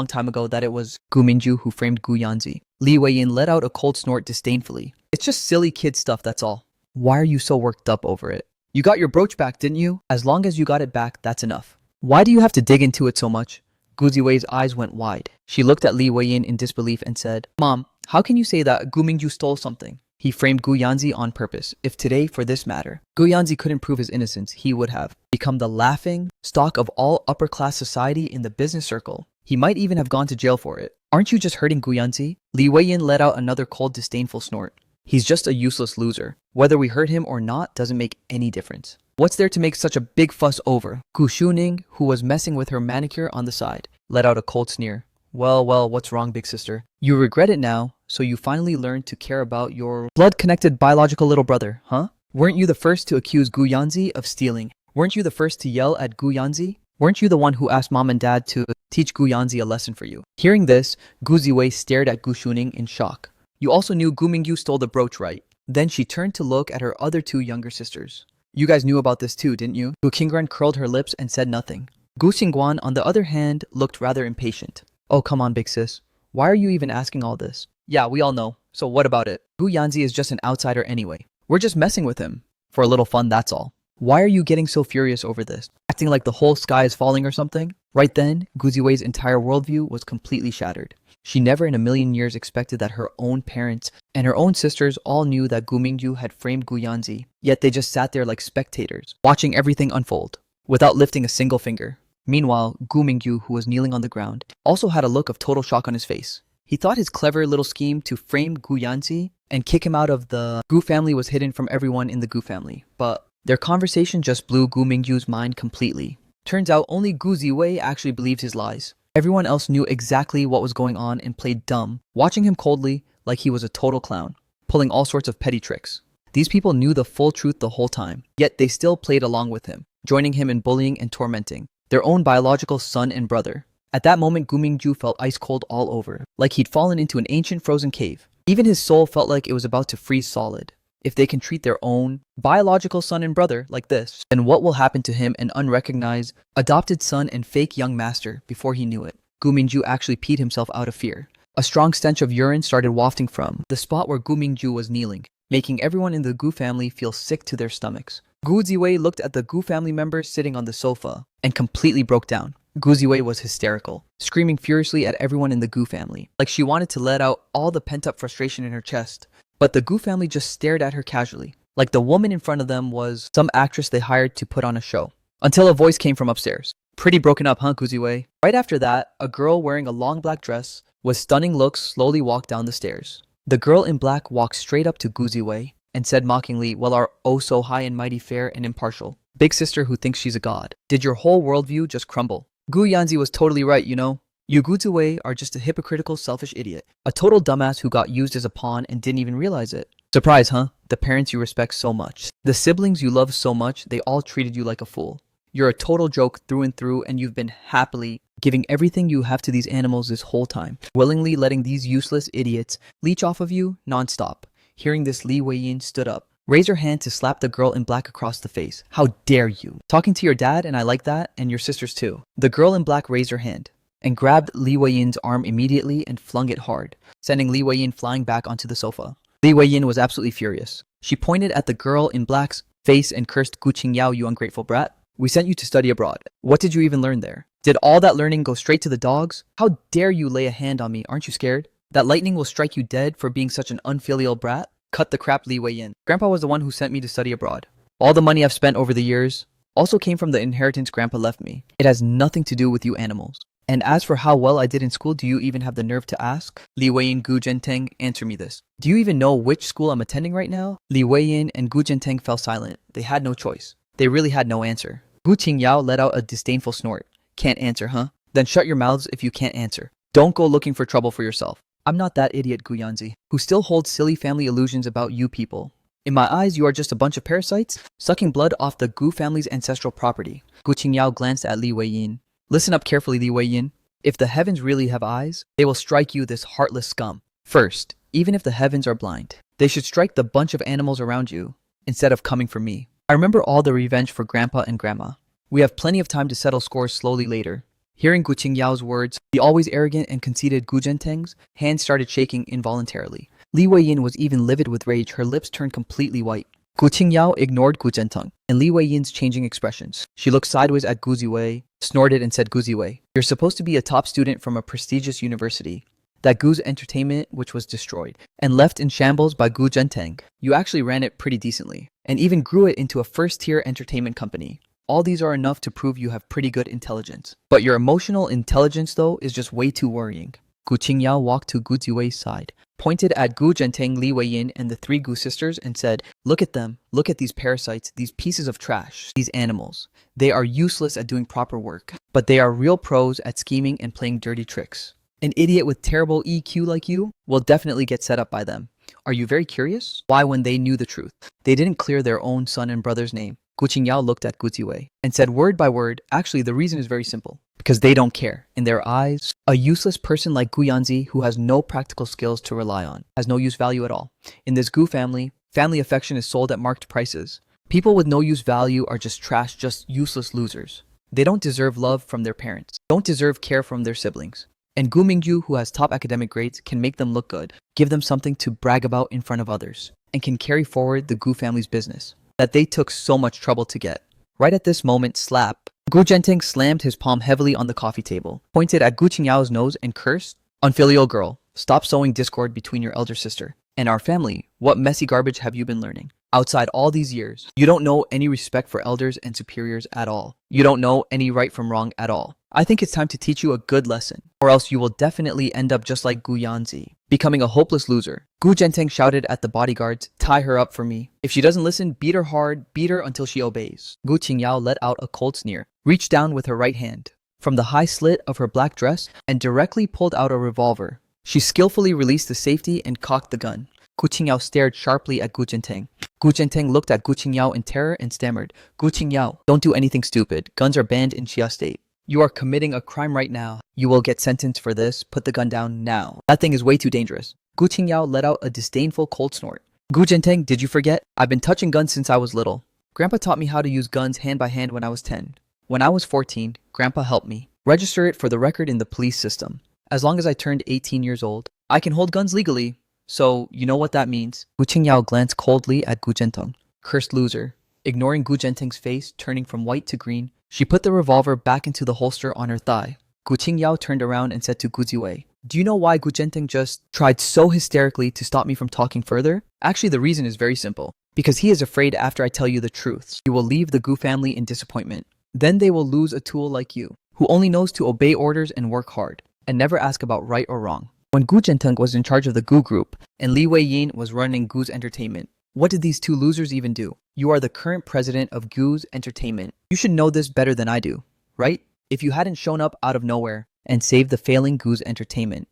time ago that it was Gu Mingju who framed Gu Yanzi. Li Weiyin let out a cold snort disdainfully. It's just silly kid stuff, that's all. Why are you so worked up over it? You got your brooch back, didn't you? As long as you got it back, that's enough. Why do you have to dig into it so much? Gu Ziwei's eyes went wide. She looked at Li Weiyin in disbelief and said, Mom, how can you say that Gu Mingju stole something? He framed Gu Yanzi on purpose. If today, for this matter, Gu Yanzi couldn't prove his innocence, he would have become the laughing stock of all upper-class society in the business circle. He might even have gone to jail for it. Aren't you just hurting Gu Yanzi? Li Weiyin let out another cold, disdainful snort. He's just a useless loser. Whether we hurt him or not doesn't make any difference. What's there to make such a big fuss over? Gu Shuning, who was messing with her manicure on the side, let out a cold sneer. Well, what's wrong, big sister? You regret it now, so you finally learned to care about your blood-connected biological little brother, huh? Weren't you the first to accuse Gu Yanzi of stealing? Weren't you the first to yell at Gu Yanzi? Weren't you the one who asked mom and dad to teach Gu Yanzi a lesson for you? Hearing this, Gu Ziwei stared at Gu Shuning in shock. You also knew Gu Mingyu stole the brooch, right? Then she turned to look at her other two younger sisters. You guys knew about this too, didn't you? Gu Qingran curled her lips and said nothing. Gu Xingguan, on the other hand, looked rather impatient. Oh, come on, big sis. Why are you even asking all this? Yeah, we all know. So what about it? Gu Yanzi is just an outsider anyway. We're just messing with him. For a little fun, that's all. Why are you getting so furious over this? Acting like the whole sky is falling or something? Right then, Gu Ziwei's entire worldview was completely shattered. She never in a million years expected that her own parents and her own sisters all knew that Gu Mingju had framed Gu Yanzi, yet they just sat there like spectators, watching everything unfold, without lifting a single finger. Meanwhile, Gu Mingyu, who was kneeling on the ground, also had a look of total shock on his face. He thought his clever little scheme to frame Gu Yanzi and kick him out of the Gu family was hidden from everyone in the Gu family, but their conversation just blew Gu Mingyu's mind completely. Turns out only Gu Ziwei actually believed his lies. Everyone else knew exactly what was going on and played dumb, watching him coldly like he was a total clown, pulling all sorts of petty tricks. These people knew the full truth the whole time, yet they still played along with him, joining him in bullying and tormenting their own biological son and brother. At that moment, Gu Mingju felt ice cold all over, like he'd fallen into an ancient frozen cave. Even his soul felt like it was about to freeze solid. If they can treat their own biological son and brother like this, then what will happen to him, an unrecognized adopted son and fake young master, before he knew it? Gu Mingju actually peed himself out of fear. A strong stench of urine started wafting from the spot where Gu Mingju was kneeling, making everyone in the Gu family feel sick to their stomachs. Gu Ziwei looked at the Gu family members sitting on the sofa and completely broke down. Gu Ziwei was hysterical, screaming furiously at everyone in the Gu family, like she wanted to let out all the pent-up frustration in her chest. But the Gu family just stared at her casually, like the woman in front of them was some actress they hired to put on a show. Until a voice came from upstairs. Pretty broken up, huh, Gu Ziwei? Right after that, a girl wearing a long black dress with stunning looks slowly walked down the stairs. The girl in black walked straight up to Gu Ziwei and said mockingly, "Well, our oh so high and mighty fair and impartial big sister who thinks she's a god, did your whole worldview just crumble?" Gu Yanzi was totally right, you know. You Gu Ziwei are just a hypocritical, selfish idiot. A total dumbass who got used as a pawn and didn't even realize it. Surprise, huh? The parents you respect so much. The siblings you love so much, they all treated you like a fool. You're a total joke through and through, and you've been happily giving everything you have to these animals this whole time, willingly letting these useless idiots leech off of you nonstop. Hearing this, Li Weiyin stood up, raised her hand to slap the girl in black across the face. "How dare you? Talking to your dad, and I like that, and your sisters too." The girl in black raised her hand and grabbed Li Weiyin's arm immediately and flung it hard, sending Li Weiyin flying back onto the sofa. Li Weiyin was absolutely furious. She pointed at the girl in black's face and cursed, "Gu Qingyao, you ungrateful brat. We sent you to study abroad. What did you even learn there? Did all that learning go straight to the dogs? How dare you lay a hand on me? Aren't you scared? That lightning will strike you dead for being such an unfilial brat? Cut the crap, Li Weiyin. Grandpa was the one who sent me to study abroad. All the money I've spent over the years also came from the inheritance Grandpa left me. It has nothing to do with you animals. And as for how well I did in school, do you even have the nerve to ask?" Li Weiyin, Gu Zhenteng, answer me this. Do you even know which school I'm attending right now? Li Weiyin and Gu Zhenteng fell silent. They had no choice. They really had no answer. Gu Qingyao let out a disdainful snort. "Can't answer, huh? Then shut your mouths if you can't answer. Don't go looking for trouble for yourself. I'm not that idiot Gu Yanzi, who still holds silly family illusions about you people. In my eyes, you are just a bunch of parasites, sucking blood off the Gu family's ancestral property." Gu Qingyao glanced at Li Weiyin. "Listen up carefully, Li Weiyin. If the heavens really have eyes, they will strike you, this heartless scum. First, even if the heavens are blind, they should strike the bunch of animals around you, instead of coming for me. I remember all the revenge for Grandpa and Grandma. We have plenty of time to settle scores slowly later." Hearing Gu Qingyao's words, the always arrogant and conceited Gu Zhenteng's hands started shaking involuntarily. Li Weiyin was even livid with rage, her lips turned completely white. Gu Qingyao ignored Gu Zhenteng and Li Weiyin's changing expressions. She looked sideways at Gu Ziwei, snorted and said, "Gu Ziwei, you're supposed to be a top student from a prestigious university. That Gu's entertainment, which was destroyed and left in shambles by Gu Zhenteng, you actually ran it pretty decently, and even grew it into a first-tier entertainment company. All these are enough to prove you have pretty good intelligence. But your emotional intelligence, though, is just way too worrying." Gu Qingyao walked to Gu Ziwei's side, pointed at Gu Zhenteng, Li Weiyin, and the three Gu sisters, and said, "Look at them. Look at these parasites, these pieces of trash, these animals. They are useless at doing proper work, but they are real pros at scheming and playing dirty tricks. An idiot with terrible EQ like you will definitely get set up by them. Are you very curious? Why, when they knew the truth, they didn't clear their own son and brother's name?" Gu Qingyao looked at Gu Ziwei and said word by word, "Actually, the reason is very simple. Because they don't care. In their eyes, a useless person like Gu Yanzi, who has no practical skills to rely on, has no use value at all. In this Gu family, family affection is sold at marked prices. People with no use value are just trash, just useless losers. They don't deserve love from their parents, don't deserve care from their siblings. And Gu Mingyu, who has top academic grades, can make them look good, give them something to brag about in front of others, and can carry forward the Gu family's business that they took so much trouble to get." Right at this moment, slap, Gu Zhenteng slammed his palm heavily on the coffee table, pointed at Gu Qingyao's nose and cursed, "Unfilial girl, stop sowing discord between your elder sister and our family. What messy garbage have you been learning? Outside all these years, you don't know any respect for elders and superiors at all. You don't know any right from wrong at all. I think it's time to teach you a good lesson, or else you will definitely end up just like Gu Yanzi, becoming a hopeless loser." Gu Zhenteng shouted at the bodyguards, "Tie her up for me. If she doesn't listen, beat her hard, beat her until she obeys." Gu Qingyao let out a cold sneer, reached down with her right hand from the high slit of her black dress and directly pulled out a revolver. She skillfully released the safety and cocked the gun. Gu Qingyao stared sharply at Gu Zhenteng. Gu Zhenteng looked at Gu Qingyao in terror and stammered, "Gu Qingyao, don't do anything stupid. Guns are banned in Xia State. You are committing a crime right now. You will get sentenced for this. Put the gun down now. That thing is way too dangerous." Gu Qingyao let out a disdainful cold snort. "Gu Zhenteng, did you forget? I've been touching guns since I was little. Grandpa taught me how to use guns hand by hand when I was 10. When I was 14, Grandpa helped me register it for the record in the police system. As long as I turned 18 years old, I can hold guns legally. So, you know what that means." Gu Qingyao glanced coldly at Gu Zhenteng. Cursed loser. Ignoring Gu Zhenteng's face, turning from white to green, she put the revolver back into the holster on her thigh. Gu Qingyao turned around and said to Gu Ziwei, "Do you know why Gu Zhenteng just tried so hysterically to stop me from talking further? Actually, the reason is very simple. Because he is afraid after I tell you the truth, you will leave the Gu family in disappointment. Then they will lose a tool like you, who only knows to obey orders and work hard, and never ask about right or wrong. when Gu Zhenteng was in charge of the Gu group and Li Weiyin was running Gu's entertainment. What did these two losers even do? You are the current president of Gu's entertainment. You should know this better than I do, right? If you hadn't shown up out of nowhere and saved the failing Gu's entertainment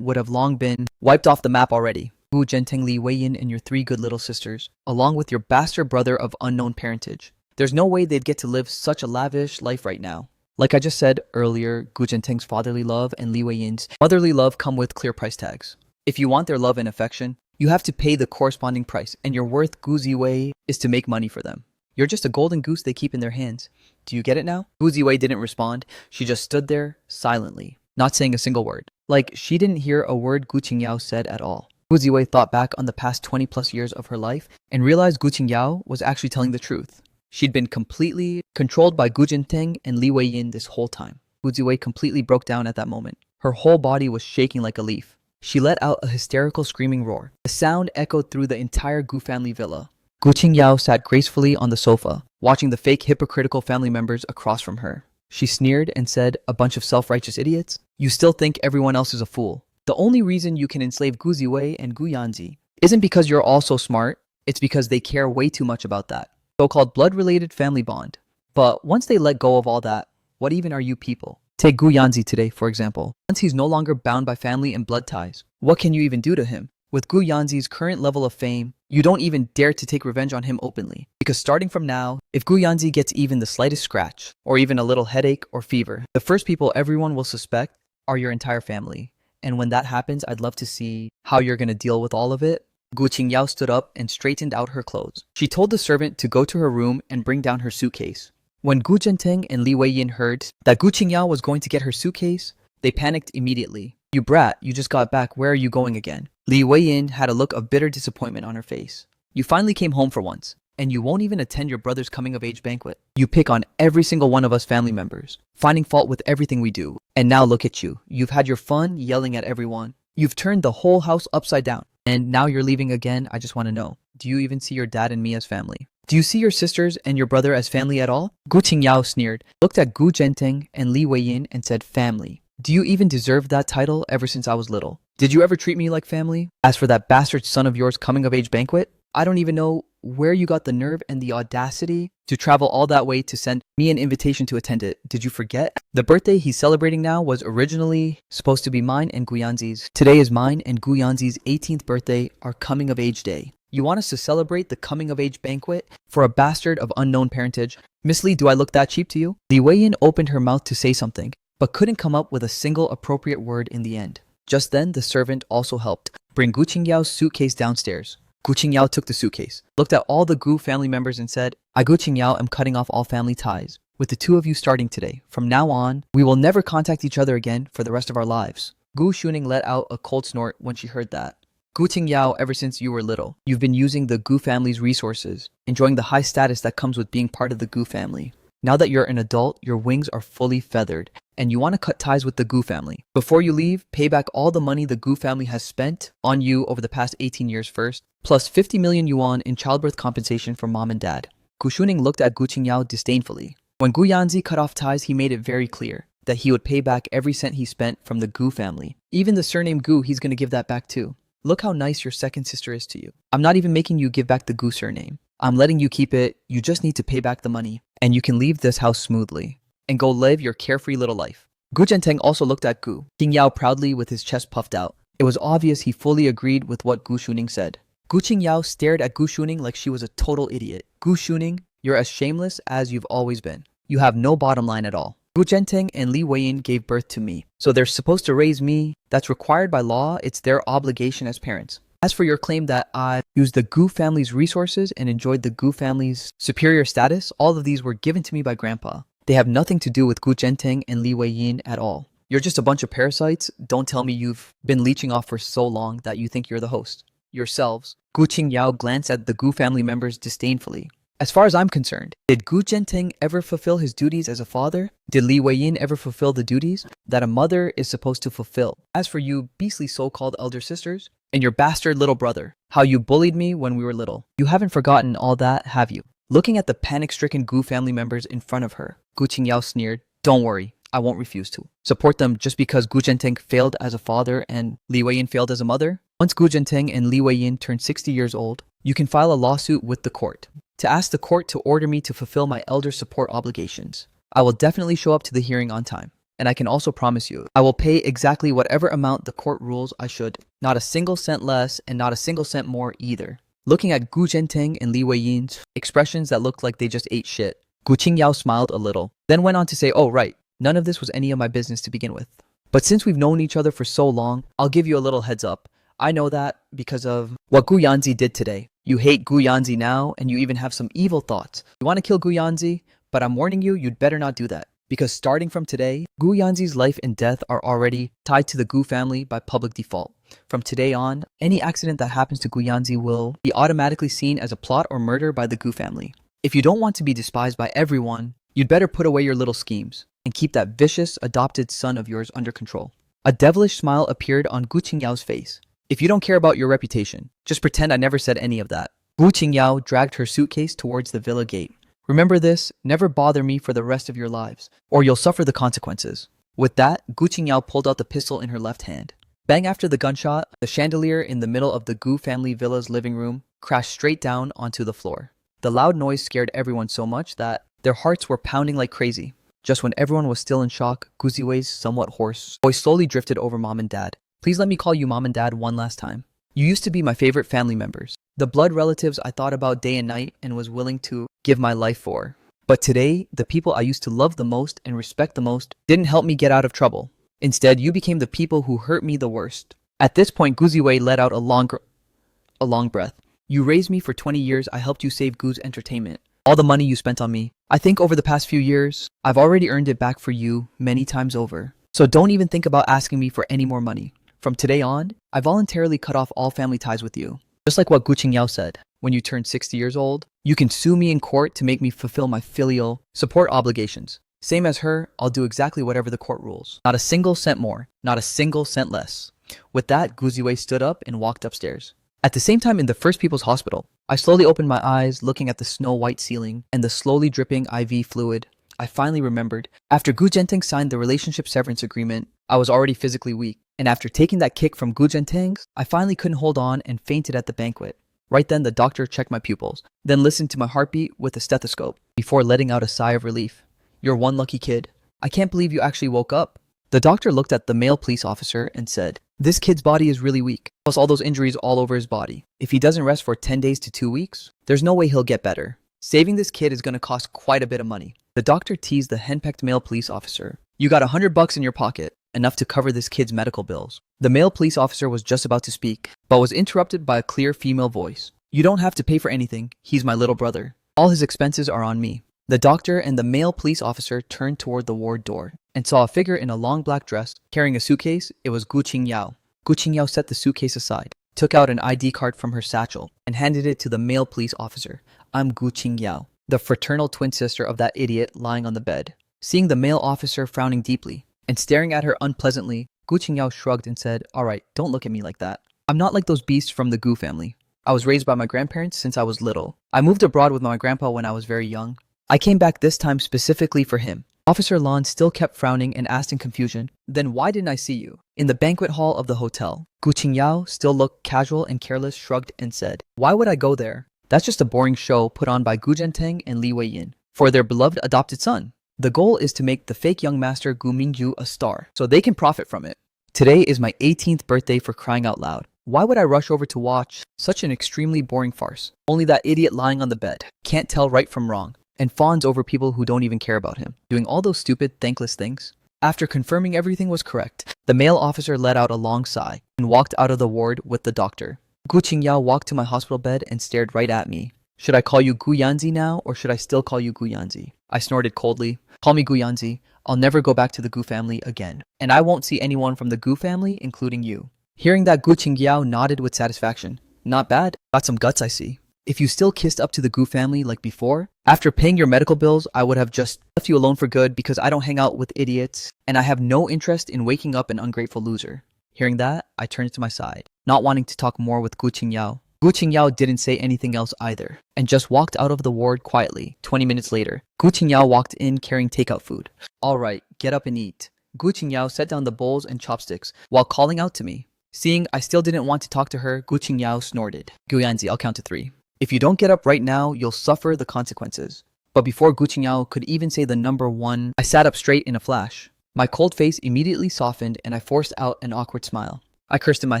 would have long been wiped off the map already. Gu Zhenteng, Li Weiyin, and your three good little sisters, along with your bastard brother of unknown parentage. There's no way they'd get to live such a lavish life right now. Like I just said earlier, Gu Zhenteng's fatherly love and Li Weiyin's motherly love come with clear price tags. If you want their love and affection, you have to pay the corresponding price, and your worth Gu Ziwei is to make money for them. You're just a golden goose they keep in their hands. Do you get it now? Gu Ziwei didn't respond. She just stood there silently, not saying a single word. Like she didn't hear a word Gu Qingyao said at all. Gu Ziwei thought back on the past 20 plus years of her life and realized Gu Qingyao was actually telling the truth. She'd been completely controlled by Gu Zhenteng and Li Weiyin this whole time. Gu Ziwei completely broke down at that moment. Her whole body was shaking like a leaf. She let out a hysterical screaming roar. The sound echoed through the entire Gu family villa. Gu Qingyao sat gracefully on the sofa, watching the fake hypocritical family members across from her. She sneered and said, "A bunch of self-righteous idiots? You still think everyone else is a fool. The only reason you can enslave Gu Ziwei and Gu Yanzi isn't because you're all so smart, it's because they care way too much about that so-called blood-related family bond. But once they let go of all that, what even are you people? Take Gu Yanzi today, for example. Once he's no longer bound by family and blood ties, what can you even do to him? With Gu Yanzi's current level of fame, you don't even dare to take revenge on him openly. Because starting from now, if Gu Yanzi gets even the slightest scratch, or even a little headache or fever, the first people everyone will suspect are your entire family. And when that happens, I'd love to see how you're gonna deal with all of it." Gu Qingyao stood up and straightened out her clothes. She told the servant to go to her room and bring down her suitcase. When Gu Zhenteng and Li Weiyin heard that Gu Qingyao was going to get her suitcase, they panicked immediately. "You brat, you just got back, where are you going again?" Li Weiyin had a look of bitter disappointment on her face. "You finally came home for once, and you won't even attend your brother's coming-of-age banquet. You pick on every single one of us family members, finding fault with everything we do. And now look at you. You've had your fun yelling at everyone. You've turned the whole house upside down. And now you're leaving again. I just want to know, do you even see your dad and me as family? Do you see your sisters and your brother as family at all?" Gu Qingyao sneered, looked at Gu Zhenteng and Li Weiyin and said, "Family. Do you even deserve that title ever since I was little? Did you ever treat me like family? As for that bastard son of yours coming-of-age banquet, I don't even know where you got the nerve and the audacity to travel all that way to send me an invitation to attend it. Did you forget? The birthday he's celebrating now was originally supposed to be mine and Gu Yanzi's. Today is mine and Gu Yanzi's 18th birthday, our coming-of-age day. You want us to celebrate the coming-of-age banquet for a bastard of unknown parentage? Miss Li, do I look that cheap to you?" Li Weiyin opened her mouth to say something, but couldn't come up with a single appropriate word in the end. Just then, the servant also helped bring Gu Qingyao's suitcase downstairs. Gu Qingyao took the suitcase, looked at all the Gu family members and said, "I, Gu Qingyao, am cutting off all family ties. With the two of you starting today, from now on, we will never contact each other again for the rest of our lives." Gu Shuning let out a cold snort when she heard that. "Gu Qingyao, ever since you were little, you've been using the Gu family's resources, enjoying the high status that comes with being part of the Gu family. Now that you're an adult, your wings are fully feathered, and you want to cut ties with the Gu family. Before you leave, pay back all the money the Gu family has spent on you over the past 18 years first, plus 50 million yuan in childbirth compensation for mom and dad." Gu Shuning looked at Gu Qingyao disdainfully. When Gu Yanzi cut off ties, he made it very clear that he would pay back every cent he spent from the Gu family. Even the surname Gu, he's going to give that back too. Look how nice your second sister is to you. I'm not even making you give back the Gu surname. I'm letting you keep it. You just need to pay back the money, and you can leave this house smoothly and go live your carefree little life. Gu Zhenteng also looked at Gu Qingyao proudly with his chest puffed out. It was obvious he fully agreed with what Gu Shuning said. Gu Qingyao stared at Gu Shuning like she was a total idiot. "Gu Shuning, you're as shameless as you've always been. You have no bottom line at all. Gu Zhenteng and Li Weiyin gave birth to me, so they're supposed to raise me. That's required by law. It's their obligation as parents. As for your claim that I used the Gu family's resources and enjoyed the Gu family's superior status, all of these were given to me by Grandpa. They have nothing to do with Gu Zhenteng and Li Weiyin at all. You're just a bunch of parasites. Don't tell me you've been leeching off for so long that you think you're the host. Yourselves." Gu Qingyao glanced at the Gu family members disdainfully. "As far as I'm concerned, did Gu Zhenteng ever fulfill his duties as a father? Did Li Weiyin ever fulfill the duties that a mother is supposed to fulfill? As for you beastly so-called elder sisters, and your bastard little brother, how you bullied me when we were little, you haven't forgotten all that, have you?" Looking at the panic-stricken Gu family members in front of her, Gu Qingyao sneered, "Don't worry, I won't refuse to. Support them just because Gu Zhenteng failed as a father and Li Weiyin failed as a mother? Once Gu Zhenteng and Li Weiyin turn 60 years old, you can file a lawsuit with the court to ask the court to order me to fulfill my elder support obligations. I will definitely show up to the hearing on time. And I can also promise you, I will pay exactly whatever amount the court rules I should. Not a single cent less and not a single cent more either. Looking at Gu Zhenteng and Li Weiyin's expressions that looked like they just ate shit, Gu Qingyao smiled a little, then went on to say, oh right, none of this was any of my business to begin with. But since we've known each other for so long, I'll give you a little heads up. I know that because of what Gu Yanzi did today. You hate Gu Yanzi now, and you even have some evil thoughts. You want to kill Gu Yanzi, but I'm warning you, you'd better not do that. Because starting from today, Gu Yanzi's life and death are already tied to the Gu family by public default. From today on, any accident that happens to Gu Yanzi will be automatically seen as a plot or murder by the Gu family. If you don't want to be despised by everyone, you'd better put away your little schemes and keep that vicious adopted son of yours under control. A devilish smile appeared on Gu Qingyao's face. If you don't care about your reputation, just pretend I never said any of that. Gu Qingyao dragged her suitcase towards the villa gate. Remember this, never bother me for the rest of your lives, or you'll suffer the consequences. With that, Gu Qingyao pulled out the pistol in her left hand. Bang after the gunshot, the chandelier in the middle of the Gu family villa's living room crashed straight down onto the floor. The loud noise scared everyone so much that their hearts were pounding like crazy. Just when everyone was still in shock, Gu Ziwei's somewhat hoarse voice slowly drifted over Mom and Dad. Please let me call you Mom and Dad one last time. You used to be my favorite family members, the blood relatives I thought about day and night and was willing to give my life for. But today, the people I used to love the most and respect the most didn't help me get out of trouble. Instead, you became the people who hurt me the worst. At this point, Gu Ziwei let out a long breath. You raised me for 20 years. I helped you save Gu's entertainment. All the money you spent on me. I think over the past few years, I've already earned it back for you many times over. So don't even think about asking me for any more money. From today on, I voluntarily cut off all family ties with you. Just like what Gu Qingyao said, when you turn 60 years old, you can sue me in court to make me fulfill my filial support obligations. Same as her, I'll do exactly whatever the court rules. Not a single cent more, not a single cent less. With that, Gu Ziwei stood up and walked upstairs. At the same time in the First People's Hospital, I slowly opened my eyes, looking at the snow-white ceiling and the slowly dripping IV fluid. I finally remembered. After Gu Zhenteng signed the relationship severance agreement, I was already physically weak. And after taking that kick from Gu Zhenteng's, I finally couldn't hold on and fainted at the banquet. Right then, the doctor checked my pupils, then listened to my heartbeat with a stethoscope before letting out a sigh of relief. You're one lucky kid. I can't believe you actually woke up. The doctor looked at the male police officer and said, this kid's body is really weak, plus all those injuries all over his body. If he doesn't rest for 10 days to 2 weeks, there's no way he'll get better. Saving this kid is going to cost quite a bit of money. The doctor teased the henpecked male police officer. You got $100 in your pocket, enough to cover this kid's medical bills. The male police officer was just about to speak, but was interrupted by a clear female voice. You don't have to pay for anything. He's my little brother. All his expenses are on me. The doctor and the male police officer turned toward the ward door and saw a figure in a long black dress carrying a suitcase. It was Gu Qingyao. Gu Qingyao set the suitcase aside, took out an ID card from her satchel, and handed it to the male police officer. I'm Gu Qingyao, the fraternal twin sister of that idiot lying on the bed. Seeing the male officer frowning deeply and staring at her unpleasantly, Gu Qingyao shrugged and said, all right, don't look at me like that. I'm not like those beasts from the Gu family. I was raised by my grandparents since I was little. I moved abroad with my grandpa when I was very young. I came back this time specifically for him. Officer Lan still kept frowning and asked in confusion, then why didn't I see you? In the banquet hall of the hotel, Gu Qingyao still looked casual and careless, shrugged and said, why would I go there? That's just a boring show put on by Gu Zhenteng and Li Weiyin for their beloved adopted son. The goal is to make the fake young master Gu Mingju a star, so they can profit from it. Today is my 18th birthday, for crying out loud. Why would I rush over to watch such an extremely boring farce? Only that idiot lying on the bed can't tell right from wrong and fawns over people who don't even care about him, doing all those stupid, thankless things. After confirming everything was correct, the male officer let out a long sigh and walked out of the ward with the doctor. Gu Qingyao walked to my hospital bed and stared right at me. Should I call you Gu Yanzi now, or should I still call you Gu Yanzi? I snorted coldly. Call me Gu Yanzi. I'll never go back to the Gu family again. And I won't see anyone from the Gu family, including you. Hearing that, Gu Qingyao nodded with satisfaction. Not bad. Got some guts, I see. If you still kissed up to the Gu family like before, after paying your medical bills, I would have just left you alone for good because I don't hang out with idiots, and I have no interest in waking up an ungrateful loser. Hearing that, I turned to my side, not wanting to talk more with Gu Qingyao. Gu Qingyao didn't say anything else either, and just walked out of the ward quietly. 20 minutes later, Gu Qingyao walked in carrying takeout food. Alright, get up and eat. Gu Qingyao set down the bowls and chopsticks while calling out to me. Seeing I still didn't want to talk to her, Gu Qingyao snorted. Gu Yanzi, I'll count to 3. If you don't get up right now, you'll suffer the consequences. But before Gu Qingyao could even say the number 1, I sat up straight in a flash. My cold face immediately softened and I forced out an awkward smile. I cursed in my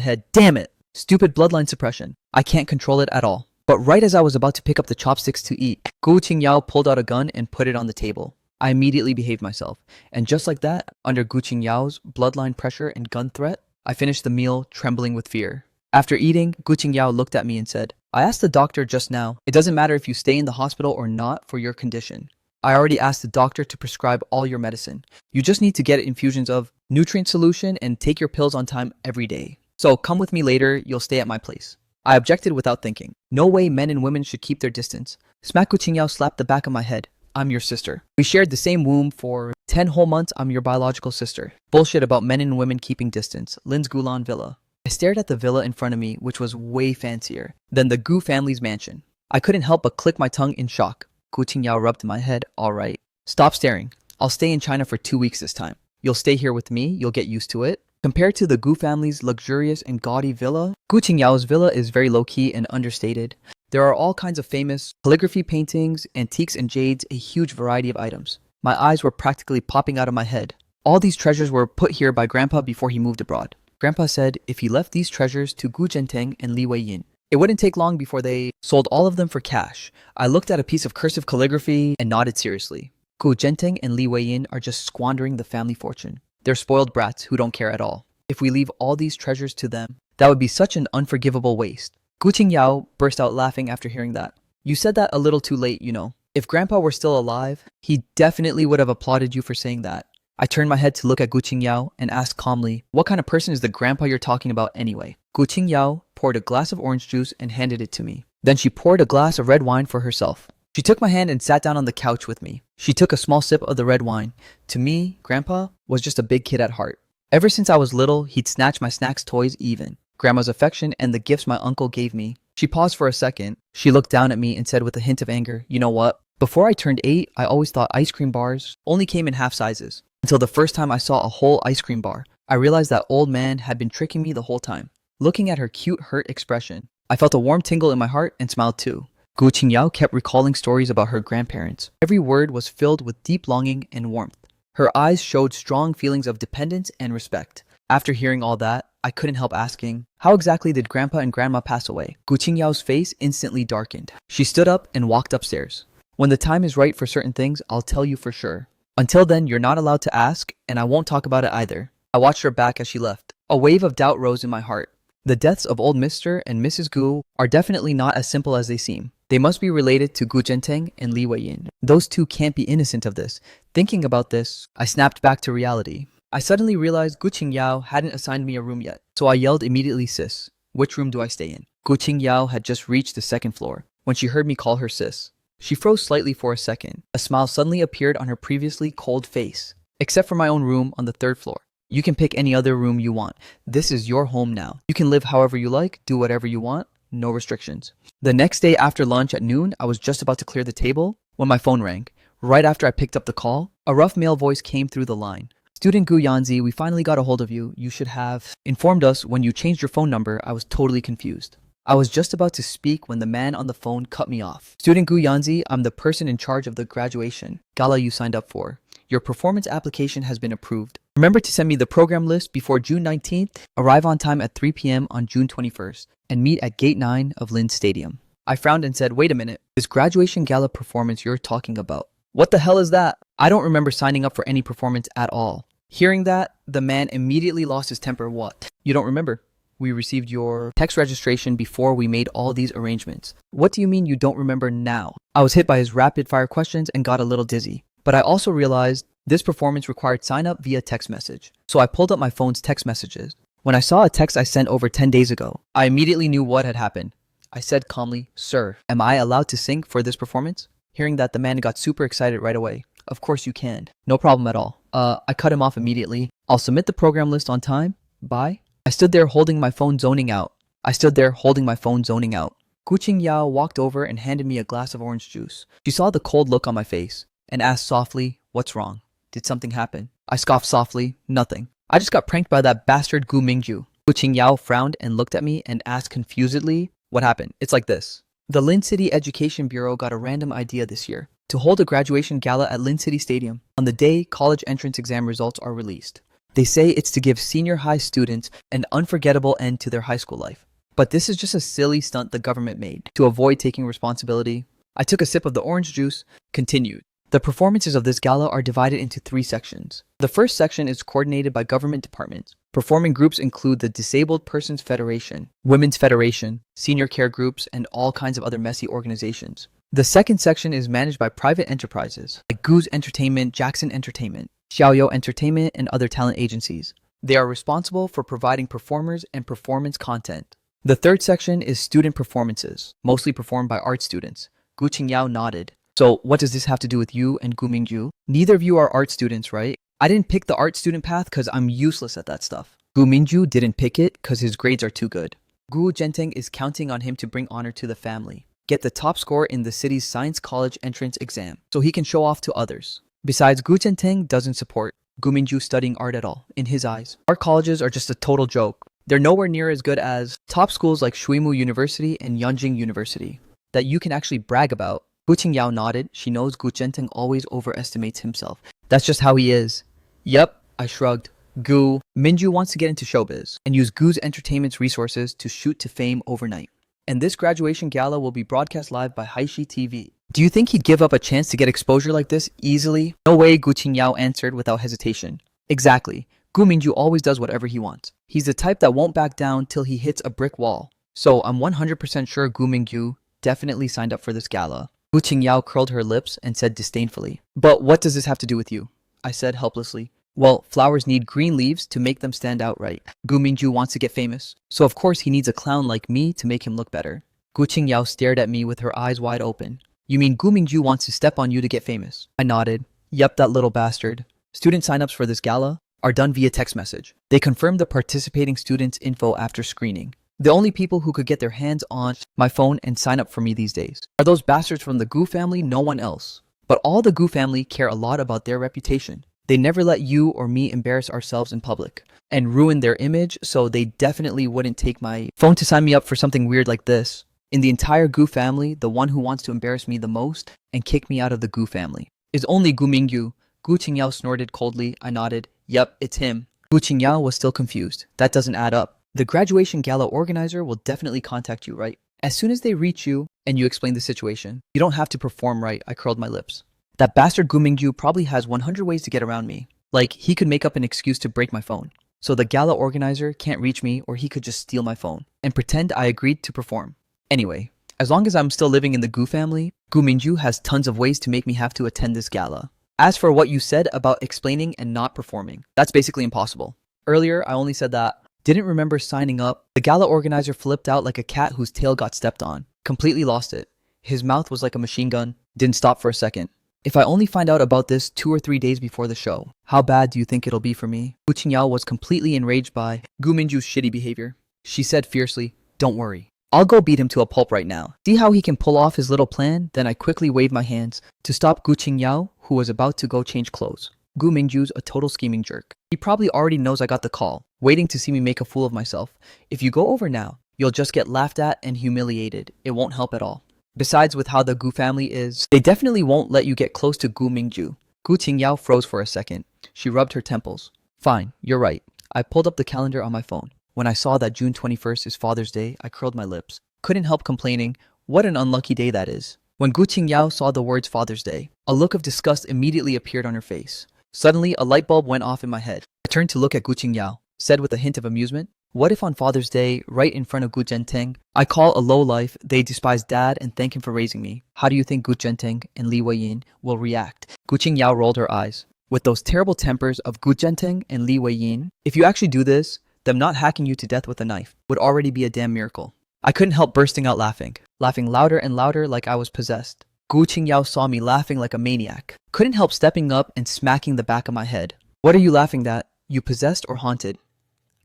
head, damn it! Stupid bloodline suppression. I can't control it at all. But right as I was about to pick up the chopsticks to eat, Gu Qingyao pulled out a gun and put it on the table. I immediately behaved myself. And just like that, under Gu Qingyao's bloodline pressure and gun threat, I finished the meal trembling with fear. After eating, Gu Qingyao looked at me and said, I asked the doctor just now, it doesn't matter if you stay in the hospital or not for your condition. I already asked the doctor to prescribe all your medicine. You just need to get infusions of nutrient solution and take your pills on time every day. So come with me later, you'll stay at my place. I objected without thinking. No way men and women should keep their distance. Smack Gu Qingyao slapped the back of my head. I'm your sister. We shared the same womb for 10 whole months. I'm your biological sister. Bullshit about men and women keeping distance. Lin's Gulan Villa. I stared at the villa in front of me, which was way fancier than the Gu family's mansion. I couldn't help but click my tongue in shock. Gu Qingyao rubbed my head. Alright. Stop staring. I'll stay in China for 2 weeks this time. You'll stay here with me, you'll get used to it. Compared to the Gu family's luxurious and gaudy villa, Gu Qingyao's villa is very low-key and understated. There are all kinds of famous calligraphy paintings, antiques and jades, a huge variety of items. My eyes were practically popping out of my head. All these treasures were put here by Grandpa before he moved abroad. Grandpa said if he left these treasures to Gu Zhenteng and Li Weiyin, it wouldn't take long before they sold all of them for cash. I looked at a piece of cursive calligraphy and nodded seriously. Gu Zhenteng and Li Weiyin are just squandering the family fortune. They're spoiled brats who don't care at all. If we leave all these treasures to them, that would be such an unforgivable waste. Gu Qingyao burst out laughing after hearing that. You said that a little too late, you know. If Grandpa were still alive, he definitely would have applauded you for saying that. I turned my head to look at Gu Qingyao and asked calmly, what kind of person is the grandpa you're talking about anyway? Gu Qingyao poured a glass of orange juice and handed it to me. Then she poured a glass of red wine for herself. She took my hand and sat down on the couch with me. She took a small sip of the red wine. To me, Grandpa was just a big kid at heart. Ever since I was little, he'd snatch my snacks, toys even. Grandma's affection and the gifts my uncle gave me. She paused for a second. She looked down at me and said with a hint of anger, you know what? Before I turned 8, I always thought ice cream bars only came in half sizes. Until the first time I saw a whole ice cream bar. I realized that old man had been tricking me the whole time. Looking at her cute, hurt expression, I felt a warm tingle in my heart and smiled too. Gu Qingyao kept recalling stories about her grandparents. Every word was filled with deep longing and warmth. Her eyes showed strong feelings of dependence and respect. After hearing all that, I couldn't help asking, how exactly did Grandpa and Grandma pass away? Gu Qingyao's face instantly darkened. She stood up and walked upstairs. When the time is right for certain things, I'll tell you for sure. Until then, you're not allowed to ask, and I won't talk about it either. I watched her back as she left. A wave of doubt rose in my heart. The deaths of old Mr. and Mrs. Gu are definitely not as simple as they seem. They must be related to Gu Zhenteng and Li Weiyin. Those two can't be innocent of this. Thinking about this, I snapped back to reality. I suddenly realized Gu Qingyao hadn't assigned me a room yet, so I yelled immediately, sis, which room do I stay in? Gu Qingyao had just reached the 2nd floor when she heard me call her sis. She froze slightly for a second. A smile suddenly appeared on her previously cold face. Except for my own room on the 3rd floor. You can pick any other room you want. This is your home now. You can live however you like, do whatever you want, no restrictions. The next day after lunch at noon, I was just about to clear the table when my phone rang. Right after I picked up the call, a rough male voice came through the line. Student Gu Yanzi, we finally got a hold of you. You should have informed us when you changed your phone number. I was totally confused. I was just about to speak when the man on the phone cut me off. Student Gu Yanzi, I'm the person in charge of the graduation gala you signed up for. Your performance application has been approved. Remember to send me the program list before June 19th. Arrive on time at 3 p.m. on June 21st and meet at Gate 9 of Lin Stadium. I frowned and said, wait a minute. This graduation gala performance you're talking about. What the hell is that? I don't remember signing up for any performance at all. Hearing that, the man immediately lost his temper. What? You don't remember? We received your text registration before we made all these arrangements. What do you mean you don't remember now? I was hit by his rapid fire questions and got a little dizzy. But I also realized this performance required sign up via text message. So I pulled up my phone's text messages. When I saw a text I sent over 10 days ago, I immediately knew what had happened. I said calmly, sir, am I allowed to sing for this performance? Hearing that, the man got super excited right away. Of course you can. No problem at all. I cut him off immediately. I'll submit the program list on time. Bye. I stood there holding my phone zoning out. I stood there holding my phone zoning out. Gu Qingyao walked over and handed me a glass of orange juice. She saw the cold look on my face and asked softly, "What's wrong? Did something happen?" I scoffed softly, "Nothing. I just got pranked by that bastard Gu Mingju." Gu Qingyao frowned and looked at me and asked confusedly, "What happened?" It's like this. The Lin City Education Bureau got a random idea this year to hold a graduation gala at Lin City Stadium on the day college entrance exam results are released. They say it's to give senior high students an unforgettable end to their high school life. But this is just a silly stunt the government made to avoid taking responsibility. I took a sip of the orange juice, continued. The performances of this gala are divided into 3 sections. The first section is coordinated by government departments. Performing groups include the Disabled Persons Federation, Women's Federation, senior care groups, and all kinds of other messy organizations. The second section is managed by private enterprises like Goose Entertainment, Jackson Entertainment, Xiaoyo Entertainment, and other talent agencies. They are responsible for providing performers and performance content. The third section is student performances, mostly performed by art students. Gu Qingyao nodded. So what does this have to do with you and Gu Mingju? Neither of you are art students, right? I didn't pick the art student path because I'm useless at that stuff. Gu Mingju didn't pick it because his grades are too good. Gu Zhenteng is counting on him to bring honor to the family, get the top score in the city's science college entrance exam, so he can show off to others. Besides, Gu Zhenteng doesn't support Gu Mingju studying art at all, in his eyes. Art colleges are just a total joke. They're nowhere near as good as top schools like Shuimu University and Yunjing University that you can actually brag about. Gu Qingyao nodded. She knows Gu Zhenteng always overestimates himself. That's just how he is. Yep, I shrugged. Gu Minju wants to get into showbiz and use Gu's Entertainment's resources to shoot to fame overnight. And this graduation gala will be broadcast live by Haishi TV. Do you think he'd give up a chance to get exposure like this easily? No way, Gu Qingyao answered without hesitation. Exactly. Gu Mingju always does whatever he wants. He's the type that won't back down till he hits a brick wall. So I'm 100% sure Gu Mingju definitely signed up for this gala. Gu Qingyao curled her lips and said disdainfully, "But what does this have to do with you?" I said helplessly. Well, flowers need green leaves to make them stand out right. Gu Mingju wants to get famous, so of course he needs a clown like me to make him look better. Gu Qingyao stared at me with her eyes wide open. You mean Gu Mingju wants to step on you to get famous? I nodded. Yep, that little bastard. Student signups for this gala are done via text message. They confirm the participating students' info after screening. The only people who could get their hands on my phone and sign up for me these days are those bastards from the Gu family, no one else. But all the Gu family care a lot about their reputation. They never let you or me embarrass ourselves in public and ruin their image, so they definitely wouldn't take my phone to sign me up for something weird like this. In the entire Gu family, the one who wants to embarrass me the most and kick me out of the Gu family is only Gu Mingyu. Gu Qingyao snorted coldly. I nodded. Yep, it's him. Gu Qingyao was still confused. That doesn't add up. The graduation gala organizer will definitely contact you, right? As soon as they reach you and you explain the situation, you don't have to perform right. I curled my lips. That bastard Gu Mingju probably has 100 ways to get around me. Like, he could make up an excuse to break my phone. So the gala organizer can't reach me, or he could just steal my phone and pretend I agreed to perform. Anyway, as long as I'm still living in the Gu family, Gu Mingju has tons of ways to make me have to attend this gala. As for what you said about explaining and not performing, that's basically impossible. Earlier, I only said that didn't remember signing up. The gala organizer flipped out like a cat whose tail got stepped on. Completely lost it. His mouth was like a machine gun. Didn't stop for a second. If I only find out about this 2 or 3 days before the show, how bad do you think it'll be for me? Gu Qingyao was completely enraged by Gu Minju's shitty behavior. She said fiercely, "Don't worry. I'll go beat him to a pulp right now. See how he can pull off his little plan?" Then I quickly waved my hands to stop Gu Qingyao, who was about to go change clothes. Gu Mingju's a total scheming jerk. He probably already knows I got the call, waiting to see me make a fool of myself. If you go over now, you'll just get laughed at and humiliated. It won't help at all. Besides, with how the Gu family is, they definitely won't let you get close to Gu Mingju. Gu Qingyao froze for a second. She rubbed her temples. Fine, you're right. I pulled up the calendar on my phone. When I saw that June 21st is Father's Day, I curled my lips. Couldn't help complaining, what an unlucky day that is. When Gu Qingyao saw the words Father's Day, a look of disgust immediately appeared on her face. Suddenly, a light bulb went off in my head. I turned to look at Gu Qingyao, said with a hint of amusement, "What if on Father's Day, right in front of Gu Zhenteng, I call a lowlife, they despise dad and thank him for raising me? How do you think Gu Zhenteng and Li Weiyin will react?" Gu Qingyao rolled her eyes. With those terrible tempers of Gu Zhenteng and Li Weiyin, if you actually do this, them not hacking you to death with a knife would already be a damn miracle. I couldn't help bursting out laughing louder and louder like I was possessed. Gu Qingyao saw me laughing like a maniac. Couldn't help stepping up and smacking the back of my head. "What are you laughing at? You possessed or haunted?"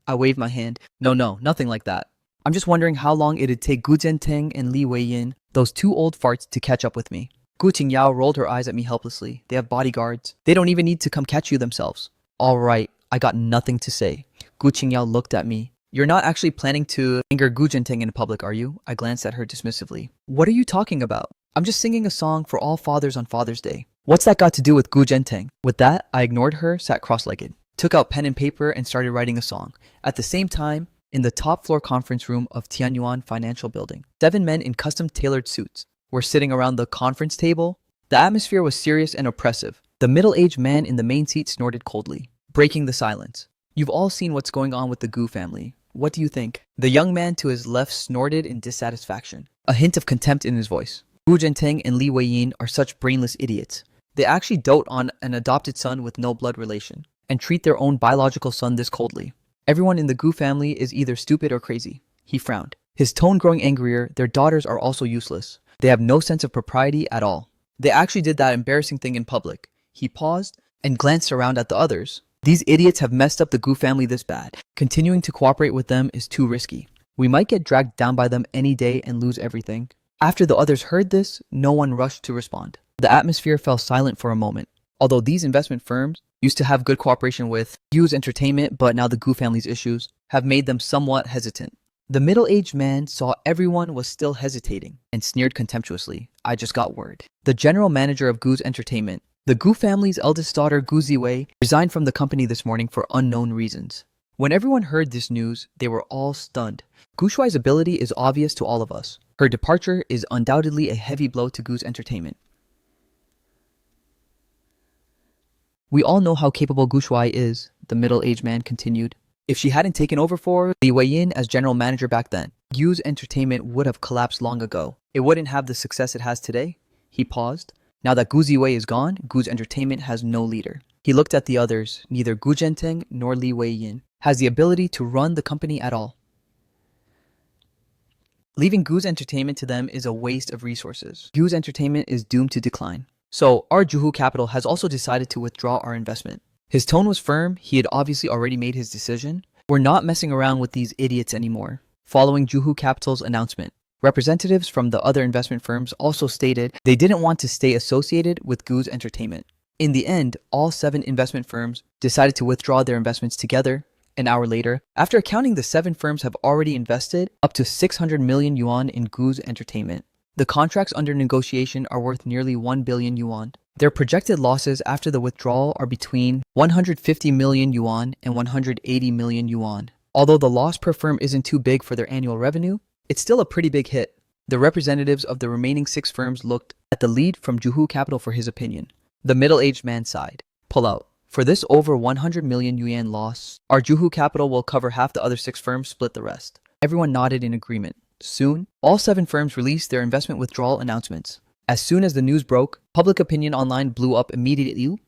I waved my hand. No, nothing like that. I'm just wondering how long it'd take Gu Zhenteng and Li Weiyin, those two old farts, to catch up with me. Gu Qingyao rolled her eyes at me helplessly. They have bodyguards. They don't even need to come catch you themselves. All right, I got nothing to say. Gu Qingyao looked at me. You're not actually planning to anger Gu Zhenteng in public, are you? I glanced at her dismissively. What are you talking about? I'm just singing a song for all fathers on Father's Day. What's that got to do with Gu Zhenteng? With that, I ignored her, sat cross-legged, took out pen and paper, and started writing a song. At the same time, in the top floor conference room of Tianyuan Financial Building, 7 men in custom-tailored suits were sitting around the conference table. The atmosphere was serious and oppressive. The middle-aged man in the main seat snorted coldly, breaking the silence. You've all seen what's going on with the Gu family. What do you think? The young man to his left snorted in dissatisfaction, a hint of contempt in his voice. Gu Zhenteng and Li Weiyin are such brainless idiots. They actually dote on an adopted son with no blood relation, and treat their own biological son this coldly. Everyone in the Gu family is either stupid or crazy. He frowned, his tone growing angrier. Their daughters are also useless. They have no sense of propriety at all. They actually did that embarrassing thing in public. He paused and glanced around at the others. These idiots have messed up the Gu family this bad. Continuing to cooperate with them is too risky. We might get dragged down by them any day and lose everything. After the others heard this, no one rushed to respond. The atmosphere fell silent for a moment. Although these investment firms used to have good cooperation with Gu's entertainment, but now the Gu family's issues have made them somewhat hesitant. The middle-aged man saw everyone was still hesitating and sneered contemptuously. I just got word. The general manager of Gu's entertainment, the Gu family's eldest daughter, Gu Ziwei, resigned from the company this morning for unknown reasons. When everyone heard this news, they were all stunned. Gu Shuai's ability is obvious to all of us. Her departure is undoubtedly a heavy blow to Gu's entertainment. We all know how capable Gu Shuai is, the middle-aged man continued. If she hadn't taken over for Li Weiyin as general manager back then, Gu's entertainment would have collapsed long ago. It wouldn't have the success it has today. He paused. Now that Gu Ziwei is gone, Gu's entertainment has no leader. He looked at the others. Neither Gu Zhenteng nor Li Weiyin has the ability to run the company at all. Leaving Gu's entertainment to them is a waste of resources. Gu's entertainment is doomed to decline. So, our Juhu Capital has also decided to withdraw our investment. His tone was firm. He had obviously already made his decision. We're not messing around with these idiots anymore. Following Juhu Capital's announcement, representatives from the other investment firms also stated they didn't want to stay associated with Gu's entertainment. In the end, all 7 investment firms decided to withdraw their investments together. An hour later, after accounting, the 7 firms have already invested up to 600 million yuan in Gu's entertainment. The contracts under negotiation are worth nearly 1 billion yuan. Their projected losses after the withdrawal are between 150 million yuan and 180 million yuan. Although the loss per firm isn't too big for their annual revenue, it's still a pretty big hit. The representatives of the remaining 6 firms looked at the lead from Juhu Capital for his opinion. The middle-aged man sighed. Pull out. For this over 100 million yuan loss, our Juhu Capital will cover half, the other 6 firms split the rest. Everyone nodded in agreement. Soon, all 7 firms released their investment withdrawal announcements. As soon as the news broke, public opinion online blew up immediately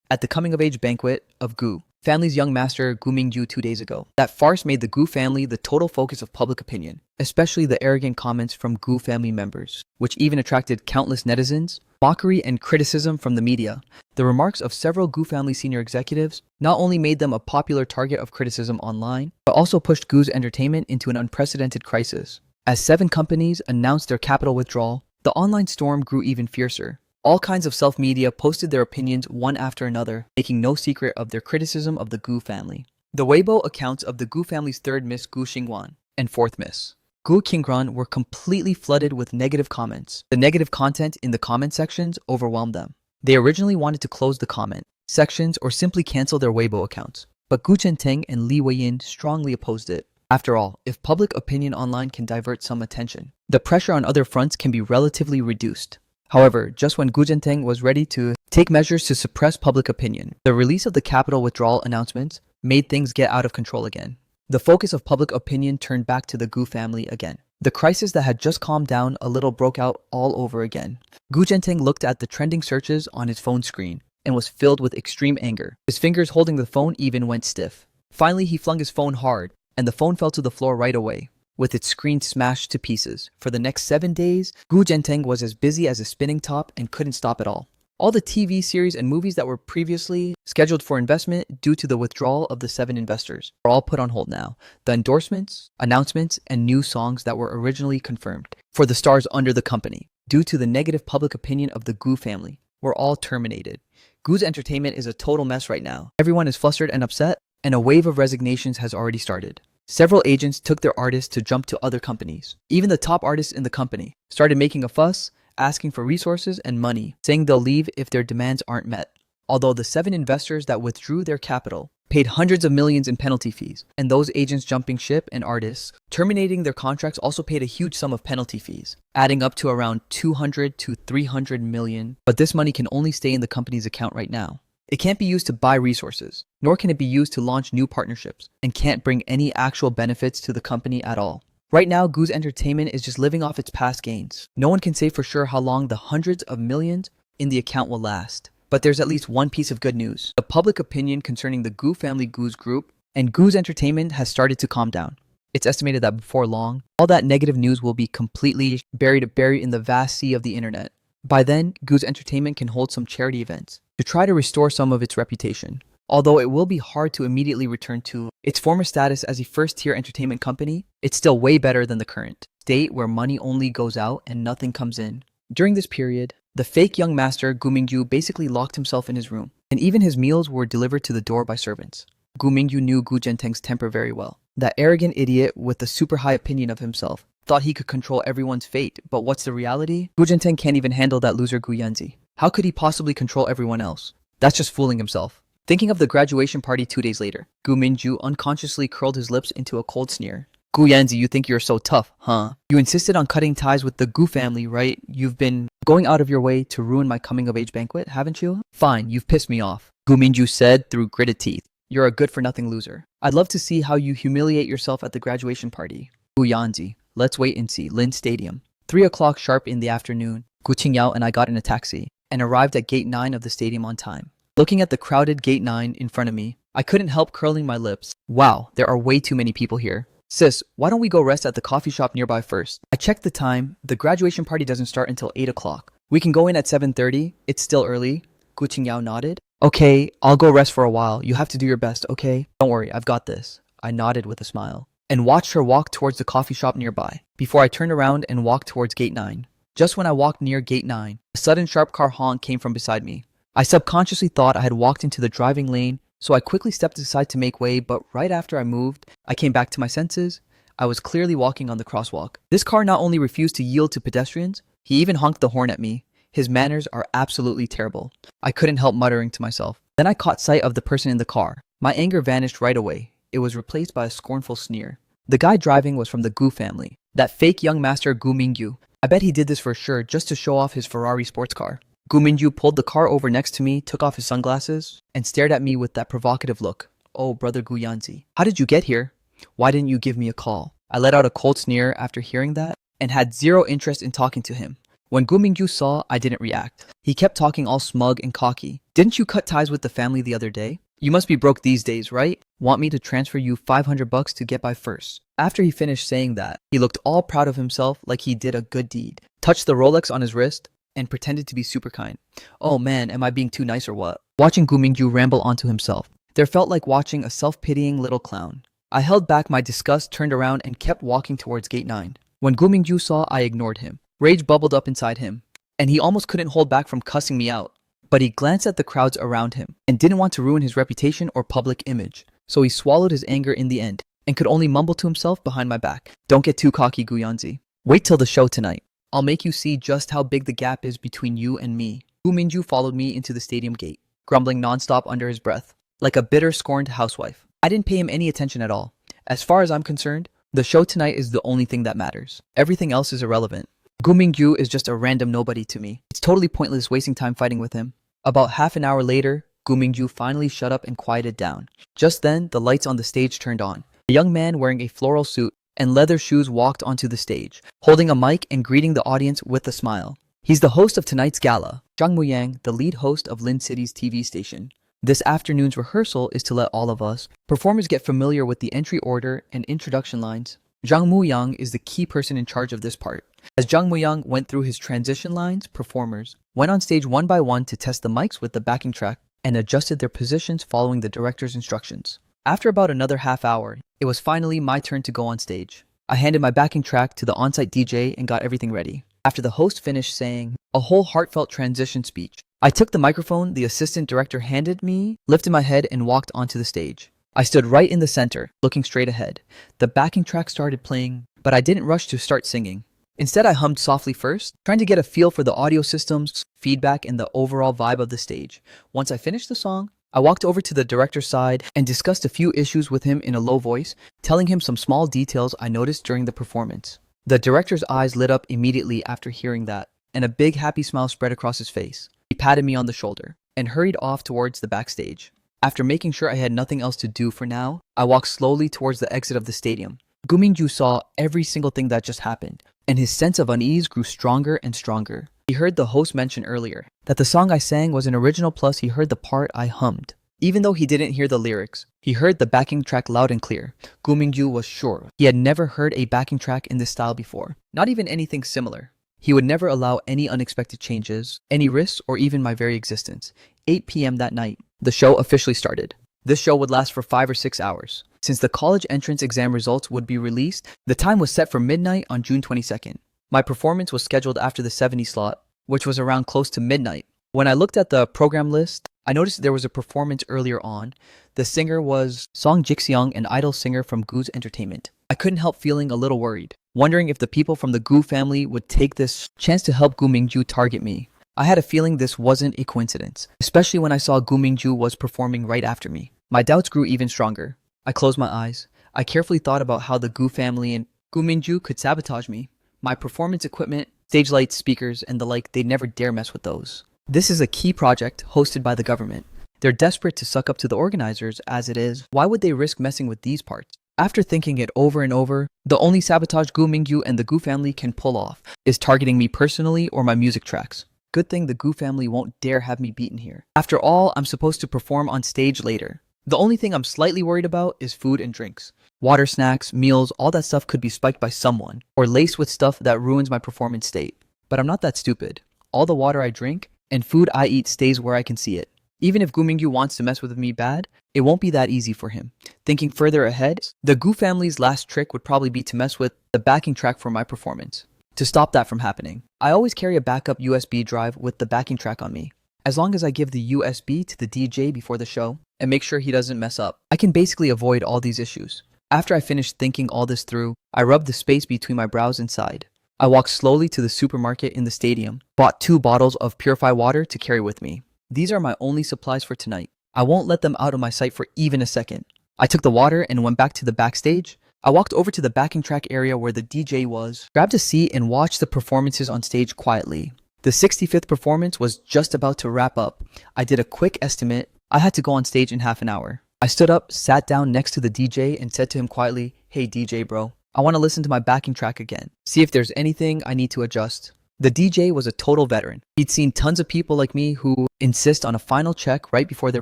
at the coming-of-age banquet of Gu, family's young master Gu Mingju 2 days ago. That farce made the Gu family the total focus of public opinion, especially the arrogant comments from Gu family members, which even attracted countless netizens, mockery and criticism from the media. The remarks of several Gu family senior executives not only made them a popular target of criticism online, but also pushed Gu's entertainment into an unprecedented crisis. As 7 companies announced their capital withdrawal, the online storm grew even fiercer. All kinds of self-media posted their opinions one after another, making no secret of their criticism of the Gu family. The Weibo accounts of the Gu family's 3rd Miss Gu Xingguan and 4th Miss Gu Qingran were completely flooded with negative comments. The negative content in the comment sections overwhelmed them. They originally wanted to close the comment sections or simply cancel their Weibo accounts, but Gu Zhenteng and Li Weiyin strongly opposed it. After all, if public opinion online can divert some attention, the pressure on other fronts can be relatively reduced. However, just when Gu Zhenteng was ready to take measures to suppress public opinion, the release of the capital withdrawal announcements made things get out of control again. The focus of public opinion turned back to the Gu family again. The crisis that had just calmed down a little broke out all over again. Gu Zhenteng looked at the trending searches on his phone screen and was filled with extreme anger. His fingers holding the phone even went stiff. Finally, he flung his phone hard, and the phone fell to the floor right away, with its screen smashed to pieces. For the next 7 days, Gu Zhenteng was as busy as a spinning top and couldn't stop at all. All the TV series and movies that were previously scheduled for investment due to the withdrawal of the 7 investors are all put on hold now. The endorsements, announcements, and new songs that were originally confirmed for the stars under the company, due to the negative public opinion of the Gu family, were all terminated. Gu's entertainment is a total mess right now. Everyone is flustered and upset, and a wave of resignations has already started. Several agents took their artists to jump to other companies. Even the top artists in the company started making a fuss, asking for resources and money, saying they'll leave if their demands aren't met. Although the 7 investors that withdrew their capital paid hundreds of millions in penalty fees, and those agents jumping ship and artists terminating their contracts also paid a huge sum of penalty fees, adding up to around 200 to 300 million. But this money can only stay in the company's account right now. It can't be used to buy resources, nor can it be used to launch new partnerships, and can't bring any actual benefits to the company at all. Right now, Gu's entertainment is just living off its past gains. No one can say for sure how long the hundreds of millions in the account will last. But there's at least one piece of good news. The public opinion concerning the Gu family Gu's group and Gu's entertainment has started to calm down. It's estimated that before long, all that negative news will be completely buried in the vast sea of the internet. By then, Gu's entertainment can hold some charity events to try to restore some of its reputation. Although it will be hard to immediately return to its former status as a first-tier entertainment company, it's still way better than the current state where money only goes out and nothing comes in. During this period, the fake young master Gu Mingyu basically locked himself in his room, and even his meals were delivered to the door by servants. Gu Mingyu knew Gu Genteng's temper very well. That arrogant idiot with a super high opinion of himself thought he could control everyone's fate, but what's the reality? Gu Genteng can't even handle that loser Gu Yanzi. How could he possibly control everyone else? That's just fooling himself. Thinking of the graduation party 2 days later, Gu Minju unconsciously curled his lips into a cold sneer. Gu Yanzi, you think you're so tough, huh? You insisted on cutting ties with the Gu family, right? You've been going out of your way to ruin my coming-of-age banquet, haven't you? Fine, you've pissed me off, Gu Minju said through gritted teeth. You're a good-for-nothing loser. I'd love to see how you humiliate yourself at the graduation party. Gu Yanzi, let's wait and see. Lin Stadium. 3 o'clock sharp in the afternoon, Gu Qingyao and I got in a taxi and arrived at Gate 9 of the stadium on time. Looking at the crowded Gate 9 in front of me, I couldn't help curling my lips. Wow, there are way too many people here. Sis, why don't we go rest at the coffee shop nearby first? I checked the time. The graduation party doesn't start until 8 o'clock. We can go in at 7:30. It's still early. Gu Qingyao nodded. Okay, I'll go rest for a while. You have to do your best, okay? Don't worry, I've got this. I nodded with a smile and watched her walk towards the coffee shop nearby before I turned around and walked towards Gate 9. Just when I walked near Gate 9, a sudden sharp car honk came from beside me. I subconsciously thought I had walked into the driving lane, so I quickly stepped aside to make way, but right after I moved, I came back to my senses. I was clearly walking on the crosswalk. This car not only refused to yield to pedestrians, he even honked the horn at me. His manners are absolutely terrible. I couldn't help muttering to myself. Then I caught sight of the person in the car. My anger vanished right away. It was replaced by a scornful sneer. The guy driving was from the Gu family. That fake young master Gu Mingyu. I bet he did this for sure just to show off his Ferrari sports car. Gu Minju pulled the car over next to me, took off his sunglasses, and stared at me with that provocative look. Oh, brother Gu Yanzi, how did you get here? Why didn't you give me a call? I let out a cold sneer after hearing that and had zero interest in talking to him. When Gu Mingju saw, I didn't react. He kept talking all smug and cocky. Didn't you cut ties with the family the other day? You must be broke these days, right? Want me to transfer you 500 bucks to get by first? After he finished saying that, he looked all proud of himself like he did a good deed, touched the Rolex on his wrist, and pretended to be super kind. Oh man, am I being too nice or what? Watching Gu Mingju ramble onto himself, there felt like watching a self-pitying little clown. I held back my disgust, turned around, and kept walking towards Gate 9. When Gu Mingju saw, I ignored him. Rage bubbled up inside him, and he almost couldn't hold back from cussing me out. But he glanced at the crowds around him and didn't want to ruin his reputation or public image. So he swallowed his anger in the end and could only mumble to himself behind my back. Don't get too cocky, Gu Yanzi. Wait till the show tonight. I'll make you see just how big the gap is between you and me. Gu Minju followed me into the stadium gate, grumbling nonstop under his breath, like a bitter, scorned housewife. I didn't pay him any attention at all. As far as I'm concerned, the show tonight is the only thing that matters. Everything else is irrelevant. Gu Mingju is just a random nobody to me. It's totally pointless wasting time fighting with him. About half an hour later, Gu Mingju finally shut up and quieted down. Just then, the lights on the stage turned on. A young man wearing a floral suit and leather shoes walked onto the stage, holding a mic and greeting the audience with a smile. He's the host of tonight's gala, Zhang Muyang, the lead host of Lin City's TV station. This afternoon's rehearsal is to let all of us performers get familiar with the entry order and introduction lines Jang Moo-young is the key person in charge of this part. As Jang Moo-young went through his transition lines, performers went on stage one by one to test the mics with the backing track and adjusted their positions following the director's instructions. After about another half hour, it was finally my turn to go on stage. I handed my backing track to the on-site DJ and got everything ready. After the host finished saying a whole heartfelt transition speech, I took the microphone the assistant director handed me, lifted my head, and walked onto the stage. I stood right in the center, looking straight ahead. The backing track started playing, but I didn't rush to start singing. Instead, I hummed softly first, trying to get a feel for the audio systems, feedback, and the overall vibe of the stage. Once I finished the song, I walked over to the director's side and discussed a few issues with him in a low voice, telling him some small details I noticed during the performance. The director's eyes lit up immediately after hearing that, and a big happy smile spread across his face. He patted me on the shoulder and hurried off towards the backstage. After making sure I had nothing else to do for now, I walked slowly towards the exit of the stadium. Gu Mingju saw every single thing that just happened, and his sense of unease grew stronger and stronger. He heard the host mention earlier that the song I sang was an original, plus he heard the part I hummed. Even though he didn't hear the lyrics, he heard the backing track loud and clear. Gu Mingju was sure he had never heard a backing track in this style before, not even anything similar. He would never allow any unexpected changes, any risks, or even my very existence. 8 p.m. that night, the show officially started. This show would last for 5 or 6 hours. Since the college entrance exam results would be released, the time was set for midnight on June 22nd. My performance was scheduled after the 70 slot, which was around close to midnight. When I looked at the program list, I noticed there was a performance earlier on. The singer was Song Jik-seong, an idol singer from Gu's Entertainment. I couldn't help feeling a little worried, wondering if the people from the Gu family would take this chance to help Gu Mingju target me. I had a feeling this wasn't a coincidence, especially when I saw Gu Mingju was performing right after me. My doubts grew even stronger. I closed my eyes. I carefully thought about how the Gu family and Gu Mingju could sabotage me. My performance equipment, stage lights, speakers, and the like, they'd never dare mess with those. This is a key project hosted by the government. They're desperate to suck up to the organizers as it is. Why would they risk messing with these parts? After thinking it over and over, the only sabotage Gu Mingju and the Gu family can pull off is targeting me personally or my music tracks. Good thing the Gu family won't dare have me beaten here. After all, I'm supposed to perform on stage later. The only thing I'm slightly worried about is food and drinks. Water, snacks, meals, all that stuff could be spiked by someone, or laced with stuff that ruins my performance state. But I'm not that stupid. All the water I drink and food I eat stays where I can see it. Even if Gu Mingyu wants to mess with me bad, it won't be that easy for him. Thinking further ahead, the Gu family's last trick would probably be to mess with the backing track for my performance. To stop that from happening, I always carry a backup USB drive with the backing track on me. As long as I give the USB to the DJ before the show and make sure he doesn't mess up, I can basically avoid all these issues. After I finished thinking all this through, I rubbed the space between my brows and sighed. I walked slowly to the supermarket in the stadium, bought 2 bottles of purified water to carry with me. These are my only supplies for tonight. I won't let them out of my sight for even a second. I took the water and went back to the backstage. I walked over to the backing track area where the DJ was, grabbed a seat and watched the performances on stage quietly. The 65th performance was just about to wrap up. I did a quick estimate. I had to go on stage in half an hour. I stood up, sat down next to the DJ and said to him quietly, "Hey DJ bro, I want to listen to my backing track again. See if there's anything I need to adjust." The DJ was a total veteran. He'd seen tons of people like me who insist on a final check right before their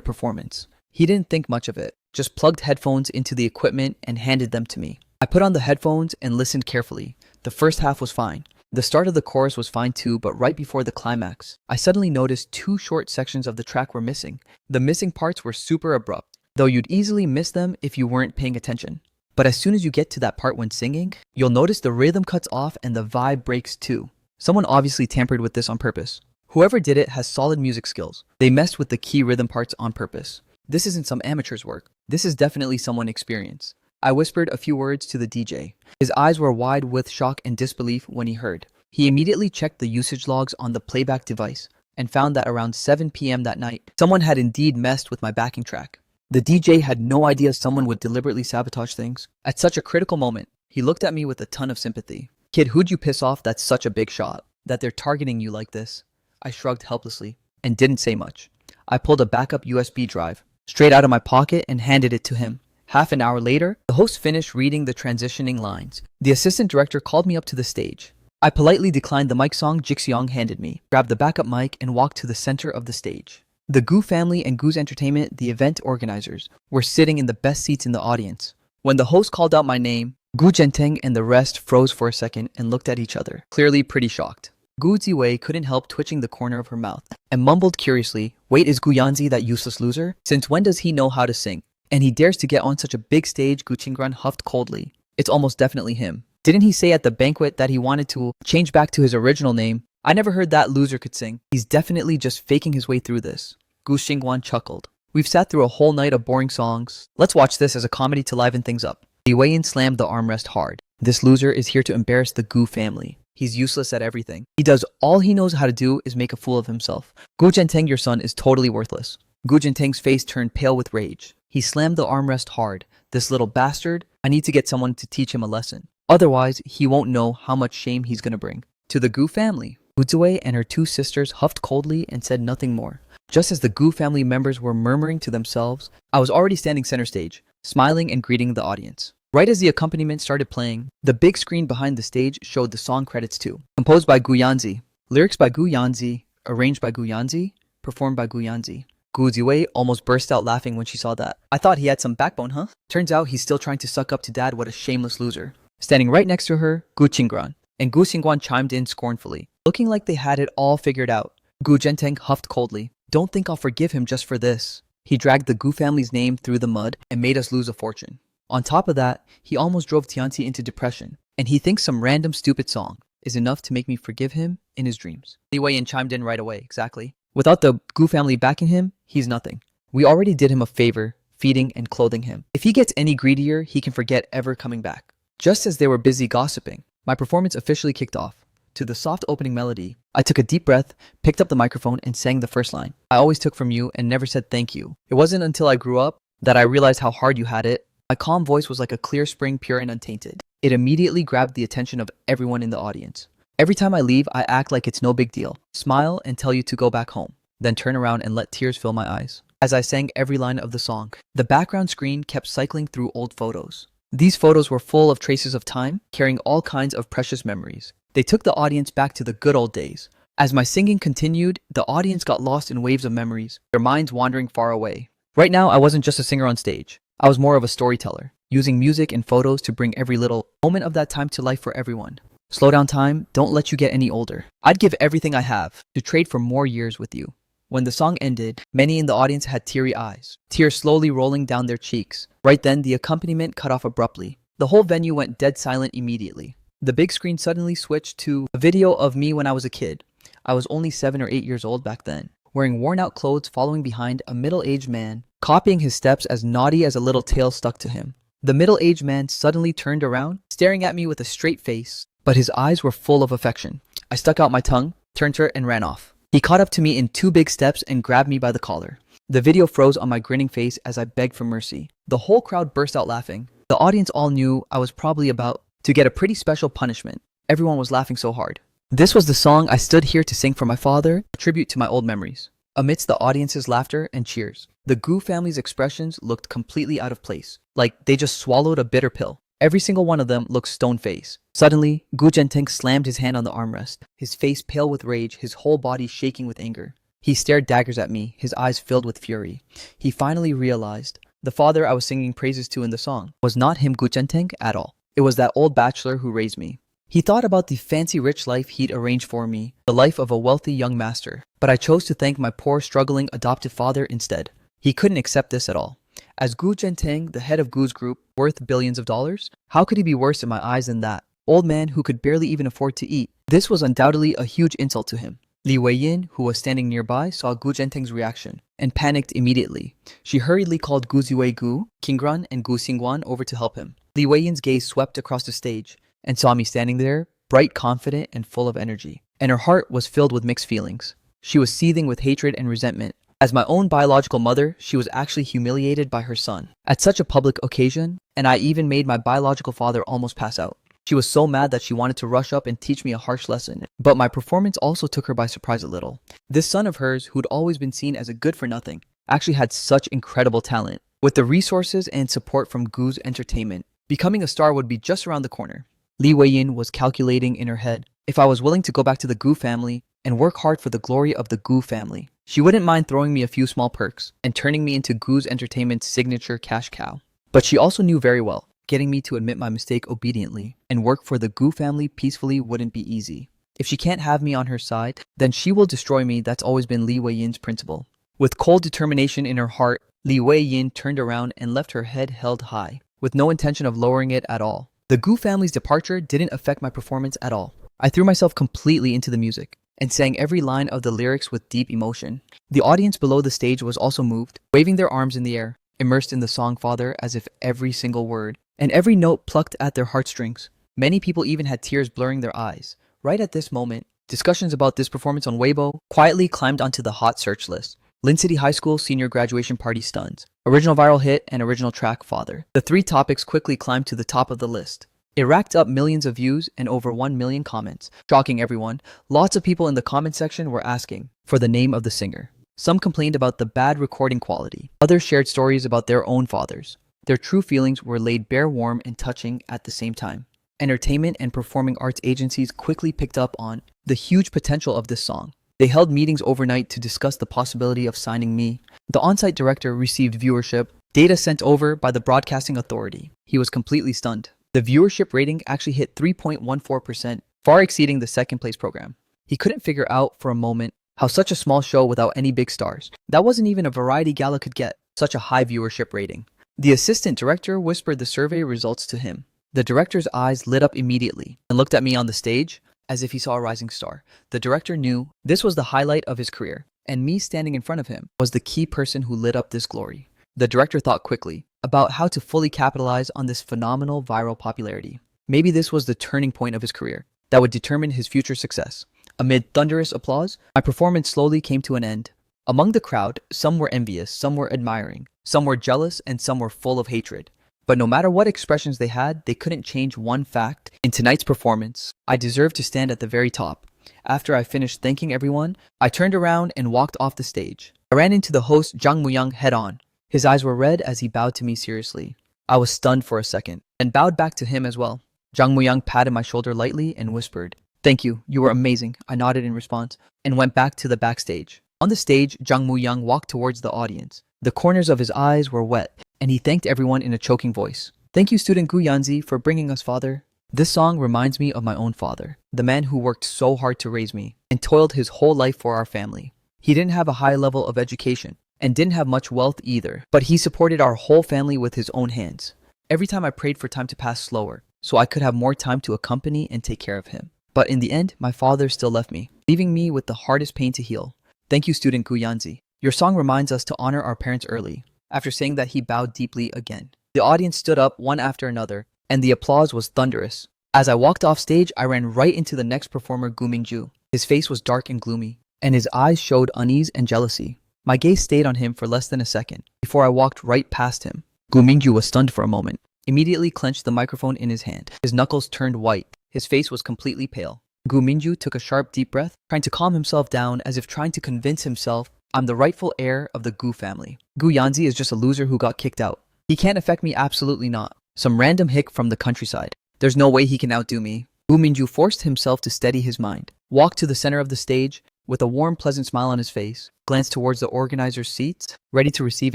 performance. He didn't think much of it, just plugged headphones into the equipment and handed them to me. I put on the headphones and listened carefully. The first half was fine. The start of the chorus was fine too, but right before the climax, I suddenly noticed 2 short sections of the track were missing. The missing parts were super abrupt, though you'd easily miss them if you weren't paying attention. But as soon as you get to that part when singing, you'll notice the rhythm cuts off and the vibe breaks too. Someone obviously tampered with this on purpose. Whoever did it has solid music skills. They messed with the key rhythm parts on purpose. This isn't some amateur's work. This is definitely someone experienced. I whispered a few words to the DJ. His eyes were wide with shock and disbelief when he heard. He immediately checked the usage logs on the playback device and found that around 7 p.m. that night, someone had indeed messed with my backing track. The DJ had no idea someone would deliberately sabotage things. At such a critical moment, he looked at me with a ton of sympathy. "Kid, who'd you piss off that's such a big shot? That they're targeting you like this?" I shrugged helplessly and didn't say much. I pulled a backup USB drive straight out of my pocket and handed it to him. Half an hour later, the host finished reading the transitioning lines. The assistant director called me up to the stage. I politely declined the mic Song Jik-seong handed me, grabbed the backup mic, and walked to the center of the stage. The Gu family and Gu's Entertainment, the event organizers, were sitting in the best seats in the audience. When the host called out my name, Gu Zhenteng and the rest froze for a second and looked at each other, clearly pretty shocked. Gu Ziwei couldn't help twitching the corner of her mouth and mumbled curiously, "Wait, is Gu Yanzi that useless loser? Since when does he know how to sing? And he dares to get on such a big stage," Gu Qingran huffed coldly. "It's almost definitely him. Didn't he say at the banquet that he wanted to change back to his original name? I never heard that loser could sing. He's definitely just faking his way through this." Gu Xingguan chuckled. "We've sat through a whole night of boring songs. Let's watch this as a comedy to liven things up." Li Weiyan slammed the armrest hard. "This loser is here to embarrass the Gu family. He's useless at everything. He does all he knows how to do is make a fool of himself. Gu Zhenteng, your son, is totally worthless." Gu Zhenteng's face turned pale with rage. He slammed the armrest hard. "This little bastard, I need to get someone to teach him a lesson. Otherwise, he won't know how much shame he's gonna bring to the Gu family." Gu Ziwei and her two sisters huffed coldly and said nothing more. Just as the Gu family members were murmuring to themselves, I was already standing center stage, smiling and greeting the audience. Right as the accompaniment started playing, the big screen behind the stage showed the song credits too. Composed by Gu Yanzi, lyrics by Gu Yanzi, arranged by Gu Yanzi, performed by Gu Yanzi. Gu Ziwei almost burst out laughing when she saw that. "I thought he had some backbone, huh? Turns out he's still trying to suck up to dad. What a shameless loser." Standing right next to her, Gu Qingguan and Gu Xingguan chimed in scornfully, looking like they had it all figured out. Gu Zhenteng huffed coldly. "Don't think I'll forgive him just for this. He dragged the Gu family's name through the mud and made us lose a fortune. On top of that, he almost drove Tianti into depression, and he thinks some random stupid song is enough to make me forgive him in his dreams." Li Weiyan chimed in right away. "Exactly. Without the Gu family backing him, he's nothing. We already did him a favor, feeding and clothing him. If he gets any greedier, he can forget ever coming back." Just as they were busy gossiping, my performance officially kicked off. To the soft opening melody, I took a deep breath, picked up the microphone, and sang the first line. "I always took from you and never said thank you. It wasn't until I grew up that I realized how hard you had it." My calm voice was like a clear spring, pure and untainted. It immediately grabbed the attention of everyone in the audience. Every time I leave, I act like it's no big deal, smile and tell you to go back home, then turn around and let tears fill my eyes. As I sang every line of the song, the background screen kept cycling through old photos. These photos were full of traces of time, carrying all kinds of precious memories. They took the audience back to the good old days. As my singing continued, the audience got lost in waves of memories, their minds wandering far away. Right now, I wasn't just a singer on stage. I was more of a storyteller, using music and photos to bring every little moment of that time to life for everyone. Slow down time, don't let you get any older. I'd give everything I have to trade for more years with you. When the song ended, many in the audience had teary eyes, tears slowly rolling down their cheeks. Right then, the accompaniment cut off abruptly. The whole venue went dead silent immediately. The big screen suddenly switched to a video of me when I was a kid. I was only 7 or 8 years old back then, wearing worn-out clothes, following behind a middle-aged man, copying his steps as naughty as a little tail stuck to him. The middle-aged man suddenly turned around, staring at me with a straight face, but his eyes were full of affection. I stuck out my tongue, turned to her, and ran off. He caught up to me in 2 big steps and grabbed me by the collar. The video froze on my grinning face as I begged for mercy. The whole crowd burst out laughing. The audience all knew I was probably about to get a pretty special punishment. Everyone was laughing so hard. This was the song I stood here to sing for my father, a tribute to my old memories. Amidst the audience's laughter and cheers, the Gu family's expressions looked completely out of place, like they just swallowed a bitter pill. Every single one of them looked stone-faced. Suddenly, Gu Zhenteng slammed his hand on the armrest, his face pale with rage, his whole body shaking with anger. He stared daggers at me, his eyes filled with fury. He finally realized the father I was singing praises to in the song was not him, Gu Zhenteng, at all. It was that old bachelor who raised me. He thought about the fancy rich life he'd arranged for me, the life of a wealthy young master. But I chose to thank my poor, struggling, adopted father instead. He couldn't accept this at all. As Gu Zhenteng, the head of Gu's group, worth billions of dollars, how could he be worse in my eyes than that old man who could barely even afford to eat? This was undoubtedly a huge insult to him. Li Weiyan, who was standing nearby, saw Gu Zhenteng's reaction and panicked immediately. She hurriedly called Gu Ziwei, Gu Qingguan, and Gu Xingguan over to help him. Li Weiyan's gaze swept across the stage and saw me standing there, bright, confident, and full of energy. And her heart was filled with mixed feelings. She was seething with hatred and resentment. As my own biological mother, she was actually humiliated by her son at such a public occasion, and I even made my biological father almost pass out. She was so mad that she wanted to rush up and teach me a harsh lesson, but my performance also took her by surprise a little. This son of hers, who'd always been seen as a good-for-nothing, actually had such incredible talent. With the resources and support from Gu's entertainment, becoming a star would be just around the corner. Li Weiyan was calculating in her head. If I was willing to go back to the Gu family and work hard for the glory of the Gu family, she wouldn't mind throwing me a few small perks and turning me into Gu's entertainment's signature cash cow. But she also knew very well getting me to admit my mistake obediently and work for the Gu family peacefully wouldn't be easy. If she can't have me on her side, then she will destroy me. That's always been Li Weiyin's principle. With cold determination in her heart, Li Weiyin turned around and left her head held high, with no intention of lowering it at all. The Gu family's departure didn't affect my performance at all. I threw myself completely into the music and sang every line of the lyrics with deep emotion. The audience below the stage was also moved, waving their arms in the air, immersed in the song Father as if every single word and every note plucked at their heartstrings. Many people even had tears blurring their eyes. Right at this moment, discussions about this performance on Weibo quietly climbed onto the hot search list. Lin City High School senior graduation party stuns, original viral hit, and original track Father. The three topics quickly climbed to the top of the list. It racked up millions of views and over 1 million comments. Shocking everyone, lots of people in the comment section were asking for the name of the singer. Some complained about the bad recording quality. Others shared stories about their own fathers. Their true feelings were laid bare, warm and touching at the same time. Entertainment and performing arts agencies quickly picked up on the huge potential of this song. They held meetings overnight to discuss the possibility of signing me. The on-site director received viewership data sent over by the broadcasting authority. He was completely stunned. The viewership rating actually hit 3.14%, far exceeding the second place program. He couldn't figure out for a moment how such a small show without any big stars, that wasn't even a variety gala, could get such a high viewership rating. The assistant director whispered the survey results to him. The director's eyes lit up immediately and looked at me on the stage as if he saw a rising star. The director knew this was the highlight of his career, and me standing in front of him was the key person who lit up this glory. The director thought quickly about how to fully capitalize on this phenomenal viral popularity. Maybe this was the turning point of his career that would determine his future success. Amid thunderous applause, my performance slowly came to an end. Among the crowd, some were envious, some were admiring, some were jealous, and some were full of hatred. But no matter what expressions they had, they couldn't change one fact. In tonight's performance, I deserved to stand at the very top. After I finished thanking everyone, I turned around and walked off the stage. I ran into the host Jang Muyang head on. His eyes were red as he bowed to me seriously. I was stunned for a second, and bowed back to him as well. Jang Muyang patted my shoulder lightly and whispered, "Thank you, you were amazing." I nodded in response, and went back to the backstage. On the stage, Jang Muyang walked towards the audience. The corners of his eyes were wet, and he thanked everyone in a choking voice. "Thank you, student Gu Yanzi, for bringing us Father." This song reminds me of my own father, the man who worked so hard to raise me and toiled his whole life for our family. He didn't have a high level of education and didn't have much wealth either, but he supported our whole family with his own hands. Every time I prayed for time to pass slower, so I could have more time to accompany and take care of him. But in the end, my father still left me, leaving me with the hardest pain to heal. Thank you, student Gu Yanzi. Your song reminds us to honor our parents early. After saying that, he bowed deeply again. The audience stood up one after another, and the applause was thunderous. As I walked off stage, I ran right into the next performer, Gu Mingju. His face was dark and gloomy, and his eyes showed unease and jealousy. My gaze stayed on him for less than a second, before I walked right past him. Gu Mingju was stunned for a moment, immediately clenched the microphone in his hand. His knuckles turned white. His face was completely pale. Gu Mingju took a sharp deep breath, trying to calm himself down as if trying to convince himself I'm the rightful heir of the Gu family. Gu Yanzi is just a loser who got kicked out. He can't affect me, absolutely not. Some random hick from the countryside. There's no way he can outdo me. Gu Mingju forced himself to steady his mind, walked to the center of the stage with a warm, pleasant smile on his face, glanced towards the organizer's seats, ready to receive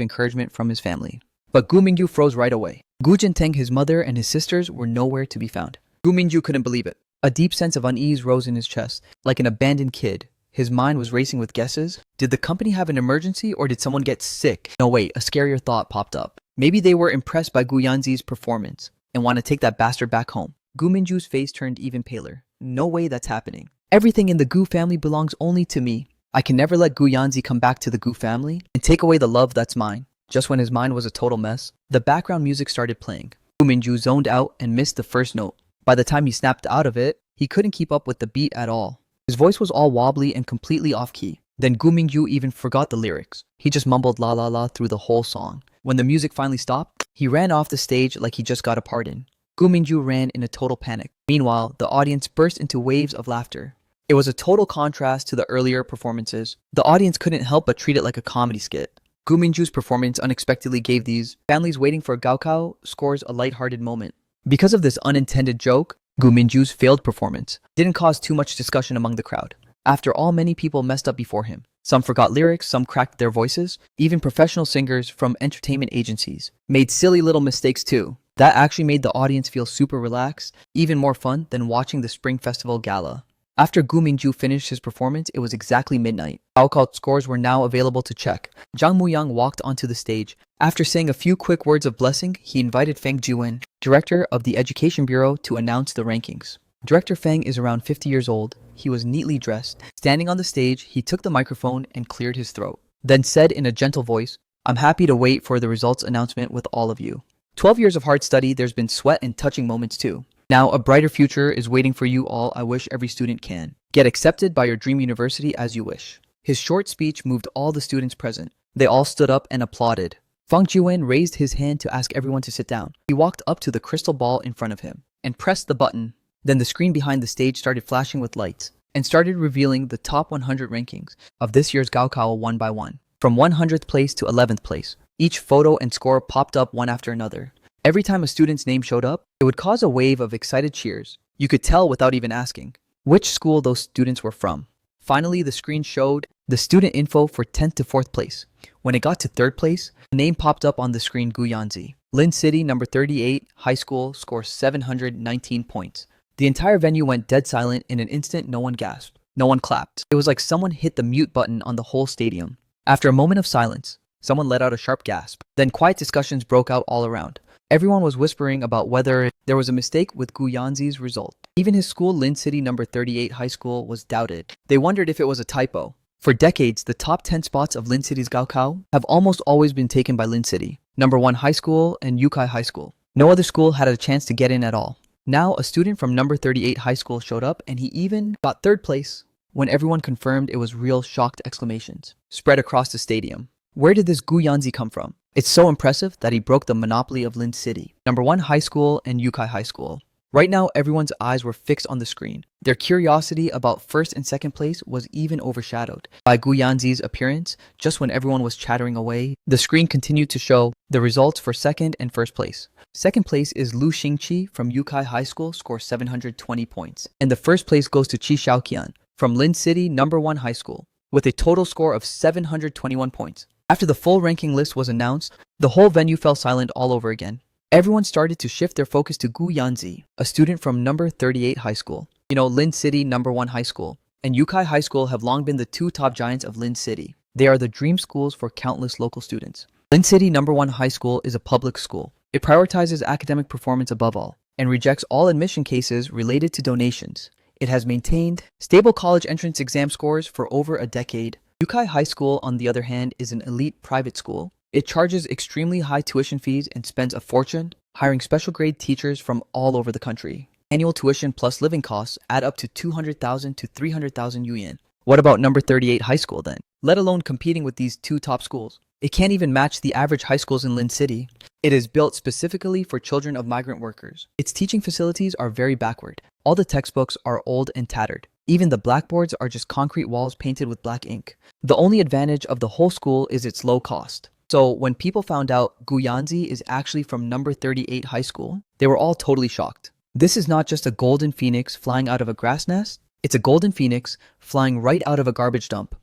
encouragement from his family. But Gu Mingju froze right away. Gu Jinteng, his mother, and his sisters were nowhere to be found. Gu Mingju couldn't believe it. A deep sense of unease rose in his chest, like an abandoned kid. His mind was racing with guesses. Did the company have an emergency, or did someone get sick? No, wait, a scarier thought popped up. Maybe they were impressed by Gu Yanzi's performance and want to take that bastard back home. Gu Mingju's face turned even paler. No way that's happening. Everything in the Gu family belongs only to me. I can never let Gu Yanzi come back to the Gu family and take away the love that's mine. Just when his mind was a total mess, the background music started playing. Gu Mingju zoned out and missed the first note. By the time he snapped out of it, he couldn't keep up with the beat at all. His voice was all wobbly and completely off-key. Then Gu Mingju even forgot the lyrics. He just mumbled la la la through the whole song. When the music finally stopped, he ran off the stage like he just got a pardon. Gu Mingju ran in a total panic. Meanwhile, the audience burst into waves of laughter. It was a total contrast to the earlier performances. The audience couldn't help but treat it like a comedy skit. Gu Mingju's performance unexpectedly gave these families waiting for Gaokao scores a lighthearted moment. Because of this unintended joke, Gu Mingju's failed performance didn't cause too much discussion among the crowd. After all, many people messed up before him. Some forgot lyrics, some cracked their voices. Even professional singers from entertainment agencies made silly little mistakes too. That actually made the audience feel super relaxed, even more fun than watching the Spring Festival gala. After Gu Mingju finished his performance, it was exactly midnight. Gaokao's scores were now available to check. Zhang Muyang walked onto the stage. After saying a few quick words of blessing, he invited Feng Jiwen, director of the Education Bureau, to announce the rankings. Director Feng is around 50 years old. He was neatly dressed. Standing on the stage, he took the microphone and cleared his throat. Then said in a gentle voice, "I'm happy to wait for the results announcement with all of you. 12 years of hard study, there's been sweat and touching moments too. Now a brighter future is waiting for you all. I wish every student can get accepted by your dream university as you wish." His short speech moved all the students present. They all stood up and applauded. Feng Jiwen raised his hand to ask everyone to sit down. He walked up to the crystal ball in front of him and pressed the button. Then the screen behind the stage started flashing with lights and started revealing the top 100 rankings of this year's Gaokao one by one, from 100th place to 11th place. Each photo and score popped up one after another. Every time a student's name showed up, it would cause a wave of excited cheers. You could tell without even asking which school those students were from. Finally, the screen showed the student info for 10th to 4th place. When it got to 3rd place, a name popped up on the screen: Guyanzi. Lin City, number 38, high school, scores 719 points. The entire venue went dead silent. In an instant, no one gasped. No one clapped. It was like someone hit the mute button on the whole stadium. After a moment of silence, someone let out a sharp gasp. Then quiet discussions broke out all around. Everyone was whispering about whether there was a mistake with Gu Yanzi's result. Even his school, Lin City number 38 High School, was doubted. They wondered if it was a typo. For decades, the top 10 spots of Lin City's Gaokao have almost always been taken by Lin City, number 1 High School, and Yukai High School. No other school had a chance to get in at all. Now, a student from number 38 High School showed up, and he even got 3rd place. When everyone confirmed it was real, shocked exclamations spread across the stadium. Where did this Gu Yanzi come from? It's so impressive that he broke the monopoly of Lin City, number 1 High School, and Yukai High School. Right now, everyone's eyes were fixed on the screen. Their curiosity about 1st and 2nd place was even overshadowed by Gu Yanzi's appearance. Just when everyone was chattering away, the screen continued to show the results for 2nd and 1st place. 2nd place is Lu Xingqi from Yukai High School, scores 720 points. And the 1st place goes to Qi Xiaoqian from Lin City, number 1 High School, with a total score of 721 points. After the full ranking list was announced, the whole venue fell silent all over again. Everyone started to shift their focus to Gu Yanzi, a student from number 38 High School. You know, Lin City number 1 High School and Yukai High School have long been the 2 top giants of Lin City. They are the dream schools for countless local students. Lin City number 1 High School is a public school. It prioritizes academic performance above all and rejects all admission cases related to donations. It has maintained stable college entrance exam scores for over a decade. Yukai High School, on the other hand, is an elite private school. It charges extremely high tuition fees and spends a fortune hiring special grade teachers from all over the country. Annual tuition plus living costs add up to 200,000 to 300,000 yuan. What about number 38 High School then? Let alone competing with these 2 top schools. It can't even match the average high schools in Lin City. It is built specifically for children of migrant workers. Its teaching facilities are very backward. All the textbooks are old and tattered. Even the blackboards are just concrete walls painted with black ink. The only advantage of the whole school is its low cost. So when people found out Gu Yanzi is actually from number 38 High School, they were all totally shocked. This is not just a golden phoenix flying out of a grass nest. It's a golden phoenix flying right out of a garbage dump.